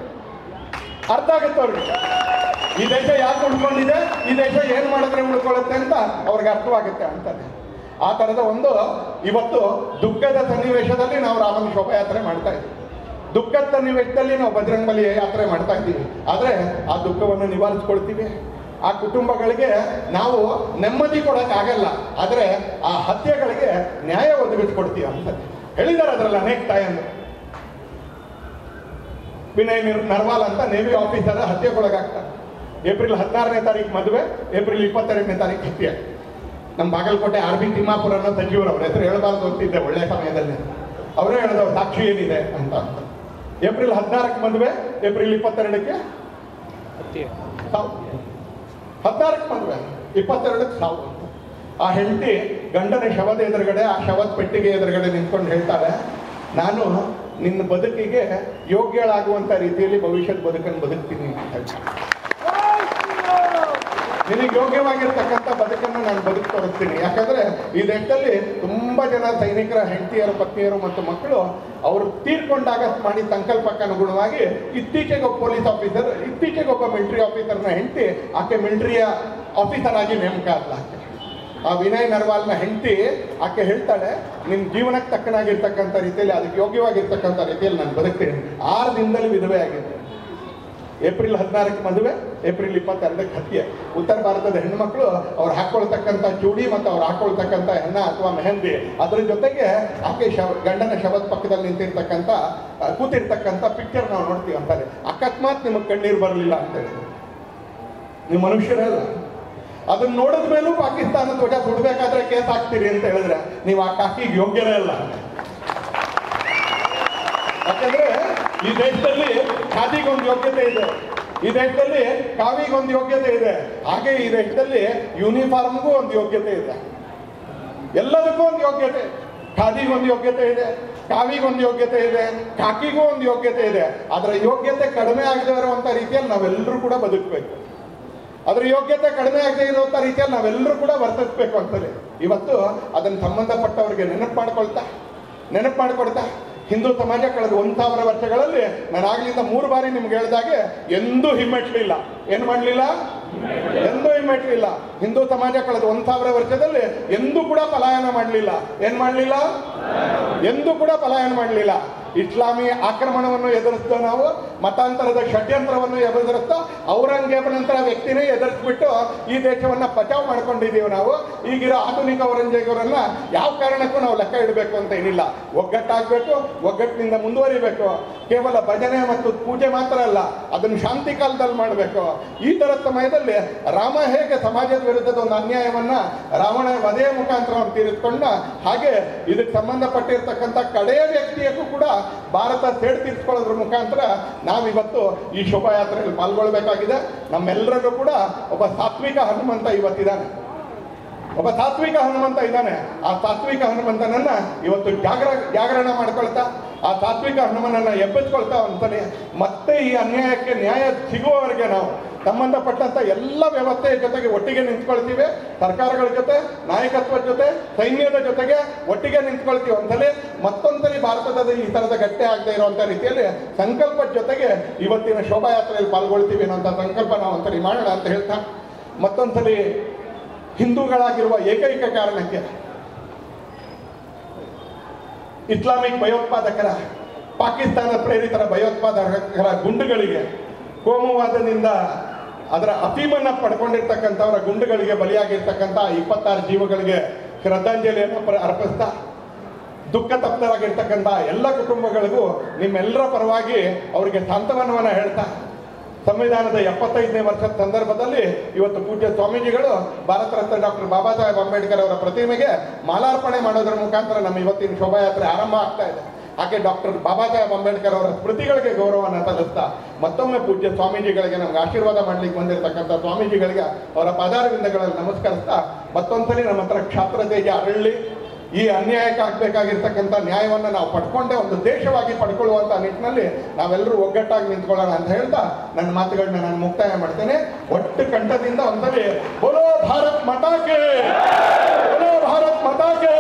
ಅರ್ಥ ಆಗುತ್ತೆ ಅವ್ರಿಗೆ. ಈ ದೇಶ ಯಾಕೆ ಉಳ್ಕೊಂಡಿದೆ, ಈ ದೇಶ ಏನ್ ಮಾಡಿದ್ರೆ ಉಳ್ಕೊಳ್ಳುತ್ತೆ ಅಂತ ಅವ್ರಿಗೆ ಅರ್ಥವಾಗುತ್ತೆ ಅಂತಾನೆ. ಆ ಥರದ ಒಂದು ಇವತ್ತು ದುಃಖದ ಸನ್ನಿವೇಶದಲ್ಲಿ ನಾವು ರಾಮನ ಶೋಭಾಯಾತ್ರೆ ಮಾಡ್ತಾ ಇದ್ದೀವಿ. ದುಃಖದ ಸನ್ನಿವೇಶದಲ್ಲಿ ನಾವು ಬಜರಂಗಬಲಿ ಯಾತ್ರೆ ಮಾಡ್ತಾ ಇದ್ದೀವಿ. ಆದರೆ ಆ ದುಃಖವನ್ನು ನಿವಾರಿಸ್ಕೊಳ್ತೀವಿ. ಆ ಕುಟುಂಬಗಳಿಗೆ ನಾವು ನೆಮ್ಮದಿ ಕೊಡೋಕ್ಕಾಗಲ್ಲ, ಆದರೆ ಆ ಹತ್ಯೆಗಳಿಗೆ ನ್ಯಾಯ ಒದಗಿಸ್ಕೊಡ್ತೀವಿ ಅಂತ ಹೇಳಿದ್ದಾರೆ ಅದರಲ್ಲಿ ಅನೇಕ ತಾಯಂದರು. ವಿನಯ್ ನರ್ವಾಲ್ ಅಂತ ನೇವಿ ಆಫೀಸರ್ ಹತ್ಯೆಗೊಳಗಾಗ್ತಾರೆ. ಏಪ್ರಿಲ್ 16ನೇ ತಾರೀಕು ಮದುವೆ, ಏಪ್ರಿಲ್ 22ನೇ ತಾರೀಕು ಹತ್ಯೆ. ನಮ್ಮ ಬಾಗಲಕೋಟೆ RB ತಿಮ್ಮಾಪುರ ಅನ್ನೋ ಸಚಿವರು, ಅವ್ರ ಹೆಸರು ಹೇಳಬಾರ್ದು ಅಂತಿದ್ದೆ ಒಳ್ಳೆ ಸಮಯದಲ್ಲಿ. ಅವರೇ ಹೇಳಿದವ್ರು ಸಾಕ್ಷಿ ಏನಿದೆ ಅಂತ. ಏಪ್ರಿಲ್ 16ಕ್ಕೆ ಮದುವೆ, ಏಪ್ರಿಲ್ 22ಕ್ಕೆ ಸಾವು. 16ಕ್ಕೆ ಮದುವೆ, 22ಕ್ಕೆ ಸಾವು. ಆ ಹೆಂಡತಿ ಗಂಡನ ಶವದ ಎದುರುಗಡೆ, ಆ ಶವದ ಪೆಟ್ಟಿಗೆ ಎದುರುಗಡೆ ನಿಂತ್ಕೊಂಡು ಹೇಳ್ತಾಳೆ, ನಾನು ನಿನ್ನ ಬದುಕಿಗೆ ಯೋಗ್ಯಳಾಗುವಂಥ ರೀತಿಯಲ್ಲಿ ಭವಿಷ್ಯದ ಬದುಕನ್ನು ಬದುಕ್ತೀನಿ ಅಂತ ಹೇಳ್ತಾರೆ. ನಿನಗೆ ಯೋಗ್ಯವಾಗಿರ್ತಕ್ಕಂಥ ಬದುಕನ್ನು ನಾನು ಬದುಕು ತೋರಿಸ್ತೀನಿ. ಯಾಕಂದ್ರೆ ಈ ದೇಶದಲ್ಲಿ ತುಂಬಾ ಜನ ಸೈನಿಕರ ಹೆಂಡತಿಯರು, ಪತ್ನಿಯರು ಮತ್ತು ಮಕ್ಕಳು ಅವರು ತೀರ್ಕೊಂಡಾಗ ಮಾಡಿದ ಸಂಕಲ್ಪಕ್ಕೆ ಅನುಗುಣವಾಗಿ ಇತ್ತೀಚೆಗೆ ಒಬ್ಬ ಪೊಲೀಸ್ ಆಫೀಸರ್, ಇತ್ತೀಚೆಗೆ ಒಬ್ಬ ಮಿಲಿಟರಿ ಆಫೀಸರ್ನ ಹೆಂಡತಿ, ಆಕೆ ಮಿಲಿಟರಿಯ ಆಫೀಸರ್ ಆಗಿ ನೇಮಕ ಆದ್ಲ. ಆ ವಿನಯ್ ನರ್ವಾಲ್ನ ಹೆಂಡತಿ ಆಕೆ ಹೇಳ್ತಾಳೆ, ನಿಮ್ಮ ಜೀವನಕ್ಕೆ ತಕ್ಕನಾಗಿರ್ತಕ್ಕಂಥ ರೀತಿಯಲ್ಲಿ, ಅದಕ್ಕೆ ಯೋಗ್ಯವಾಗಿರ್ತಕ್ಕಂಥ ರೀತಿಯಲ್ಲಿ ನಾನು ಬದುಕ್ತೀನಿ. 6 ದಿನದಲ್ಲಿ ವಿಧವೆ ಆಗಿದೆ. ಏಪ್ರಿಲ್ 16ಕ್ಕೆ ಮದುವೆ, ಏಪ್ರಿಲ್ 22ಕ್ಕೆ ಹತ್ಯೆ. ಉತ್ತರ ಭಾರತದ ಹೆಣ್ಣುಮಕ್ಕಳು ಅವ್ರು ಹಾಕೊಳ್ತಕ್ಕಂಥ ಚೂಡಿ ಮತ್ತು ಅವ್ರು ಹಾಕೊಳ್ತಕ್ಕಂಥ ಹೆಣ್ಣ ಅಥವಾ ಮೆಹಂದಿ, ಅದ್ರ ಜೊತೆಗೆ ಆಕೆ ಗಂಡನ ಶವದ ಪಕ್ಕದಲ್ಲಿ ನಿಂತಿರ್ತಕ್ಕಂಥ ಕೂತಿರ್ತಕ್ಕಂಥ ಪಿಕ್ಚರ್ ನಾವು ನೋಡ್ತೀವಿ ಅಂತಾರೆ. ಅಕಸ್ಮಾತ್ ನಿಮಗೆ ಕಣ್ಣೀರು ಬರಲಿಲ್ಲ ಅಂತೇಳಿ ನೀವು ಮನುಷ್ಯರೇ ಅಲ್ಲ. ಅದನ್ನ ನೋಡಿದ ಮೇಲೂ ಪಾಕಿಸ್ತಾನ ಧ್ವಜ ಸುಡಬೇಕಾದ್ರೆ ಕೇಸ್ ಹಾಕ್ತೀರಿ ಅಂತ ಹೇಳಿದ್ರೆ ನೀವು ಆ ಕಾಕಿಗೆ ಯೋಗ್ಯರೇ ಅಲ್ಲ. ಯಾಕಂದ್ರೆ ಈ ದೇಶದಲ್ಲಿ ಖಾದಿಗೊಂದು ಯೋಗ್ಯತೆ ಇದೆ, ಈ ದೇಶದಲ್ಲಿ ಕಾವಿಗೊಂದು ಯೋಗ್ಯತೆ ಇದೆ, ಹಾಗೆ ಈ ದೇಶದಲ್ಲಿ ಯೂನಿಫಾರ್ಮ್ಗೂ ಒಂದು ಯೋಗ್ಯತೆ ಇದೆ. ಎಲ್ಲದಕ್ಕೂ ಒಂದು ಯೋಗ್ಯತೆ. ಖಾದಿಗೊಂದು ಯೋಗ್ಯತೆ ಇದೆ, ಕಾವಿಗೊಂದು ಯೋಗ್ಯತೆ ಇದೆ, ಕಾಕಿಗೂ ಒಂದು ಯೋಗ್ಯತೆ ಇದೆ. ಅದರ ಯೋಗ್ಯತೆ ಕಡಿಮೆ ಆಗದೆ ಇರುವಂಥ ರೀತಿಯಲ್ಲಿ ನಾವೆಲ್ಲರೂ ಕೂಡ ಬದುಕಬೇಕು. ಅದರ ಯೋಗ್ಯತೆ ಕಡಿಮೆ ಆಗದೆ ಇರುವಂಥ ರೀತಿಯಲ್ಲಿ ನಾವೆಲ್ಲರೂ ಕೂಡ ವರ್ತಿಸ್ಬೇಕು ಅಂತಲೇ ಇವತ್ತು ಅದನ್ನು ಸಂಬಂಧಪಟ್ಟವರಿಗೆ ನೆನಪು ಮಾಡಿಕೊಡ್ತಾ ಹಿಂದೂ ಸಮಾಜ ಕಳೆದ 1000 ವರ್ಷಗಳಲ್ಲಿ ನಾನು ಆಗ್ಲಿಂದ 3 ಬಾರಿ ನಿಮ್ಗೆ ಹೇಳಿದಾಗೆ ಎಂದೂ ಹಿಮ್ಮೆಟ್ಟಲಿಲ್ಲ. ಏನು ಮಾಡಲಿಲ್ಲ? ಎಂದೂ ಹಿಮ್ಮೆಟ್ಟಲಿಲ್ಲ. ಹಿಂದೂ ಸಮಾಜ ಕಳೆದ 1000 ವರ್ಷದಲ್ಲಿ ಎಂದೂ ಕೂಡ ಪಲಾಯನ ಮಾಡಲಿಲ್ಲ. ಏನು ಮಾಡಲಿಲ್ಲ? ಎಂದೂ ಕೂಡ ಪಲಾಯನ ಮಾಡಲಿಲ್ಲ. ಇಸ್ಲಾಮಿ ಆಕ್ರಮಣವನ್ನು ಎದುರಿಸ್ತಾ ನಾವು, ಮತಾಂತರದ ಷಡ್ಯಂತ್ರವನ್ನು ಎದುರಿಸ್ತಾ, ಔರಂಗಜೇಬನಂತರ ವ್ಯಕ್ತಿನೇ ಎದುರಿಸ್ಬಿಟ್ಟು ಈ ದೇಶವನ್ನು ಬಚಾವ್ ಮಾಡ್ಕೊಂಡಿದ್ದೀವಿ ನಾವು. ಈಗಿರೋ ಆಧುನಿಕ ಔರಂಗಜೇಬರನ್ನ ಯಾವ ಕಾರಣಕ್ಕೂ ನಾವು ಲೆಕ್ಕ ಇಡಬೇಕು ಅಂತ ಏನಿಲ್ಲ. ಒಗ್ಗಟ್ಟಾಗಬೇಕು, ಒಗ್ಗಟ್ಟಿನಿಂದ ಮುಂದುವರಿಬೇಕು. ಕೇವಲ ಭಜನೆ ಮತ್ತು ಪೂಜೆ ಮಾತ್ರ ಅಲ್ಲ, ಅದನ್ನು ಶಾಂತಿ ಕಾಲದಲ್ಲಿ ಮಾಡಬೇಕು. ಈ ಥರದ ಸಮಯದಲ್ಲಿ ರಾಮ ಹೇಗೆ ಸಮಾಜದ ವಿರುದ್ಧದ ಒಂದು ಅನ್ಯಾಯವನ್ನ ರಾವಣ ವಧೆಯ ಮುಖಾಂತರ ತೀರಿಸ್ಕೊಂಡ ಹಾಗೆ ಇದಕ್ಕೆ ಸಂಬಂಧಪಟ್ಟಿರ್ತಕ್ಕಂಥ ಕಡೆಯ ವ್ಯಕ್ತಿಯಕ್ಕೂ ಕೂಡ ಭಾರತ ಸೇಡು ತೀರಿಸ್ಕೊಳ್ಳೋದ್ರ ಮುಖಾಂತರ ನಾವಿವತ್ತು ಈ ಶೋಭಾಯಾತ್ರೆಯಲ್ಲಿ ಪಾಲ್ಗೊಳ್ಬೇಕಾಗಿದೆ. ನಮ್ಮೆಲ್ಲರಲ್ಲೂ ಕೂಡ ಒಬ್ಬ ಸಾತ್ವಿಕ ಹನುಮಂತ ಇವತ್ತಿದ್ದಾನೆ, ಒಬ್ಬ ಸಾತ್ವಿಕ ಹನುಮಂತ ಇದ್ದಾನೆ. ಆ ಸಾತ್ವಿಕ ಹನುಮಂತನನ್ನ ಇವತ್ತು ಜಾಗರಣ ಮಾಡ್ಕೊಳ್ತಾ, ಆ ಸಾತ್ವಿಕ ಹನುಮನನ್ನ ಎಬ್ಬಿಸ್ಕೊಳ್ತಾ ಅಂತಾನೆ ಮತ್ತೆ ಈ ಅನ್ಯಾಯಕ್ಕೆ ನ್ಯಾಯ ಸಿಗುವವರೆಗೆ ನಾವು ಸಂಬಂಧಪಟ್ಟಂತ ಎಲ್ಲ ವ್ಯವಸ್ಥೆಯ ಜೊತೆಗೆ ಒಟ್ಟಿಗೆ ನಿಂತ್ಕೊಳ್ತೀವಿ. ಸರ್ಕಾರಗಳ ಜೊತೆ, ನಾಯಕತ್ವದ ಜೊತೆ, ಸೈನ್ಯದ ಜೊತೆಗೆ ಒಟ್ಟಿಗೆ ನಿಂತ್ಕೊಳ್ತೀವಿ ಅಂತಲೇ ಮತ್ತೊಂದ್ಸಲಿ ಭಾರತದ ಈ ಥರದ ಗಟ್ಟೆ ಆಗದೆ ಇರುವಂಥ ರೀತಿಯಲ್ಲಿ ಸಂಕಲ್ಪದ ಜೊತೆಗೆ ಇವತ್ತಿನ ಶೋಭಾಯಾತ್ರೆಯಲ್ಲಿ ಪಾಲ್ಗೊಳ್ತೀವಿ ಅನ್ನೋಂಥ ಸಂಕಲ್ಪ ನಾವು ಒಂದ್ಸಲಿ ಮಾಡೋಣ ಅಂತ ಹೇಳ್ತಾ, ಮತ್ತೊಂದ್ಸಲಿ ಹಿಂದೂಗಳಾಗಿರುವ ಏಕೈಕ ಕಾರಣಕ್ಕೆ ಇಸ್ಲಾಮಿಕ್ ಭಯೋತ್ಪಾದಕರ, ಪಾಕಿಸ್ತಾನ ಪ್ರೇರಿತರ ಭಯೋತ್ಪಾದಕರ ಗುಂಡುಗಳಿಗೆ, ಕೋಮುವಾದದಿಂದ ಅದರ ಅಫೀಮನ್ನು ಪಡ್ಕೊಂಡಿರ್ತಕ್ಕಂಥವರ ಗುಂಡುಗಳಿಗೆ ಬಲಿಯಾಗಿರ್ತಕ್ಕಂಥ 26 ಜೀವಗಳಿಗೆ ಶ್ರದ್ಧಾಂಜಲಿಯನ್ನು ಅರ್ಪಿಸ್ತಾ, ದುಃಖ ತಪ್ತರಾಗಿರ್ತಕ್ಕಂಥ ಎಲ್ಲ ಕುಟುಂಬಗಳಿಗೂ ನಿಮ್ಮೆಲ್ಲರ ಪರವಾಗಿ ಅವರಿಗೆ ಸಾಂತ್ವನವನ್ನು ಹೇಳ್ತಾ, ಸಂವಿಧಾನದ 75ನೇ ವರ್ಷದ ಸಂದರ್ಭದಲ್ಲಿ ಇವತ್ತು ಪೂಜ್ಯ ಸ್ವಾಮೀಜಿಗಳು ಭಾರತ ರತ್ನ ಡಾಕ್ಟರ್ ಬಾಬಾ ಸಾಹೇಬ್ ಅಂಬೇಡ್ಕರ್ ಅವರ ಪ್ರತಿಮೆಗೆ ಮಾಲಾರ್ಪಣೆ ಮಾಡೋದ್ರ ಮುಖಾಂತರ ನಮ್ಮ ಇವತ್ತಿನ ಶೋಭಾಯಾತ್ರೆ ಆರಂಭ ಆಗ್ತಾ ಇದೆ. ಹಾಗೆ ಡಾಕ್ಟರ್ ಬಾಬಾ ಸಾಹೇಬ್ ಅಂಬೇಡ್ಕರ್ ಅವರ ಸ್ಮೃತಿಗಳಿಗೆ ಗೌರವವನ್ನು ಸಲ್ಲಿಸ್ತಾ ಮತ್ತೊಮ್ಮೆ ಪೂಜ್ಯ ಸ್ವಾಮೀಜಿಗಳಿಗೆ ನಮ್ಗೆ ಆಶೀರ್ವಾದ ಮಾಡ್ಲಿಕ್ಕೆ ಬಂದಿರತಕ್ಕಂಥ ಸ್ವಾಮೀಜಿಗಳಿಗೆ ಅವರ ಪಾದಾರವಿಂದಗಳಲ್ಲಿ ನಮಸ್ಕರಿಸ್ತಾ, ಮತ್ತೊಂದ್ಸಲಿ ನಮ್ಮ ಹತ್ರ ಕ್ಷಾತ್ರ ತೇಜ ಅರಳಿ ಈ ಅನ್ಯಾಯಕ್ಕೆ ಆಗಬೇಕಾಗಿರ್ತಕ್ಕಂಥ ನ್ಯಾಯವನ್ನು ನಾವು ಪಡ್ಕೊಂಡೇ ಒಂದು ದೇಶವಾಗಿ ಪಡ್ಕೊಳ್ಳುವಂಥ ನಿಟ್ಟಿನಲ್ಲಿ ನಾವೆಲ್ಲರೂ ಒಗ್ಗಟ್ಟಾಗಿ ನಿಂತ್ಕೊಳ್ಳೋಣ ಅಂತ ಹೇಳ್ತಾ ನನ್ನ ಮಾತುಗಳನ್ನ ನಾನು ಮುಕ್ತಾಯ ಮಾಡ್ತೇನೆ. ಒಟ್ಟು ಕಂಠದಿಂದ ಒಂದ್ಸಲಿ ಬೋಲೋ ಭಾರತ್ ಮಾತಾಗೆ, ಬೋಲೋ ಭಾರತ್ ಮಾತಾಗೆ.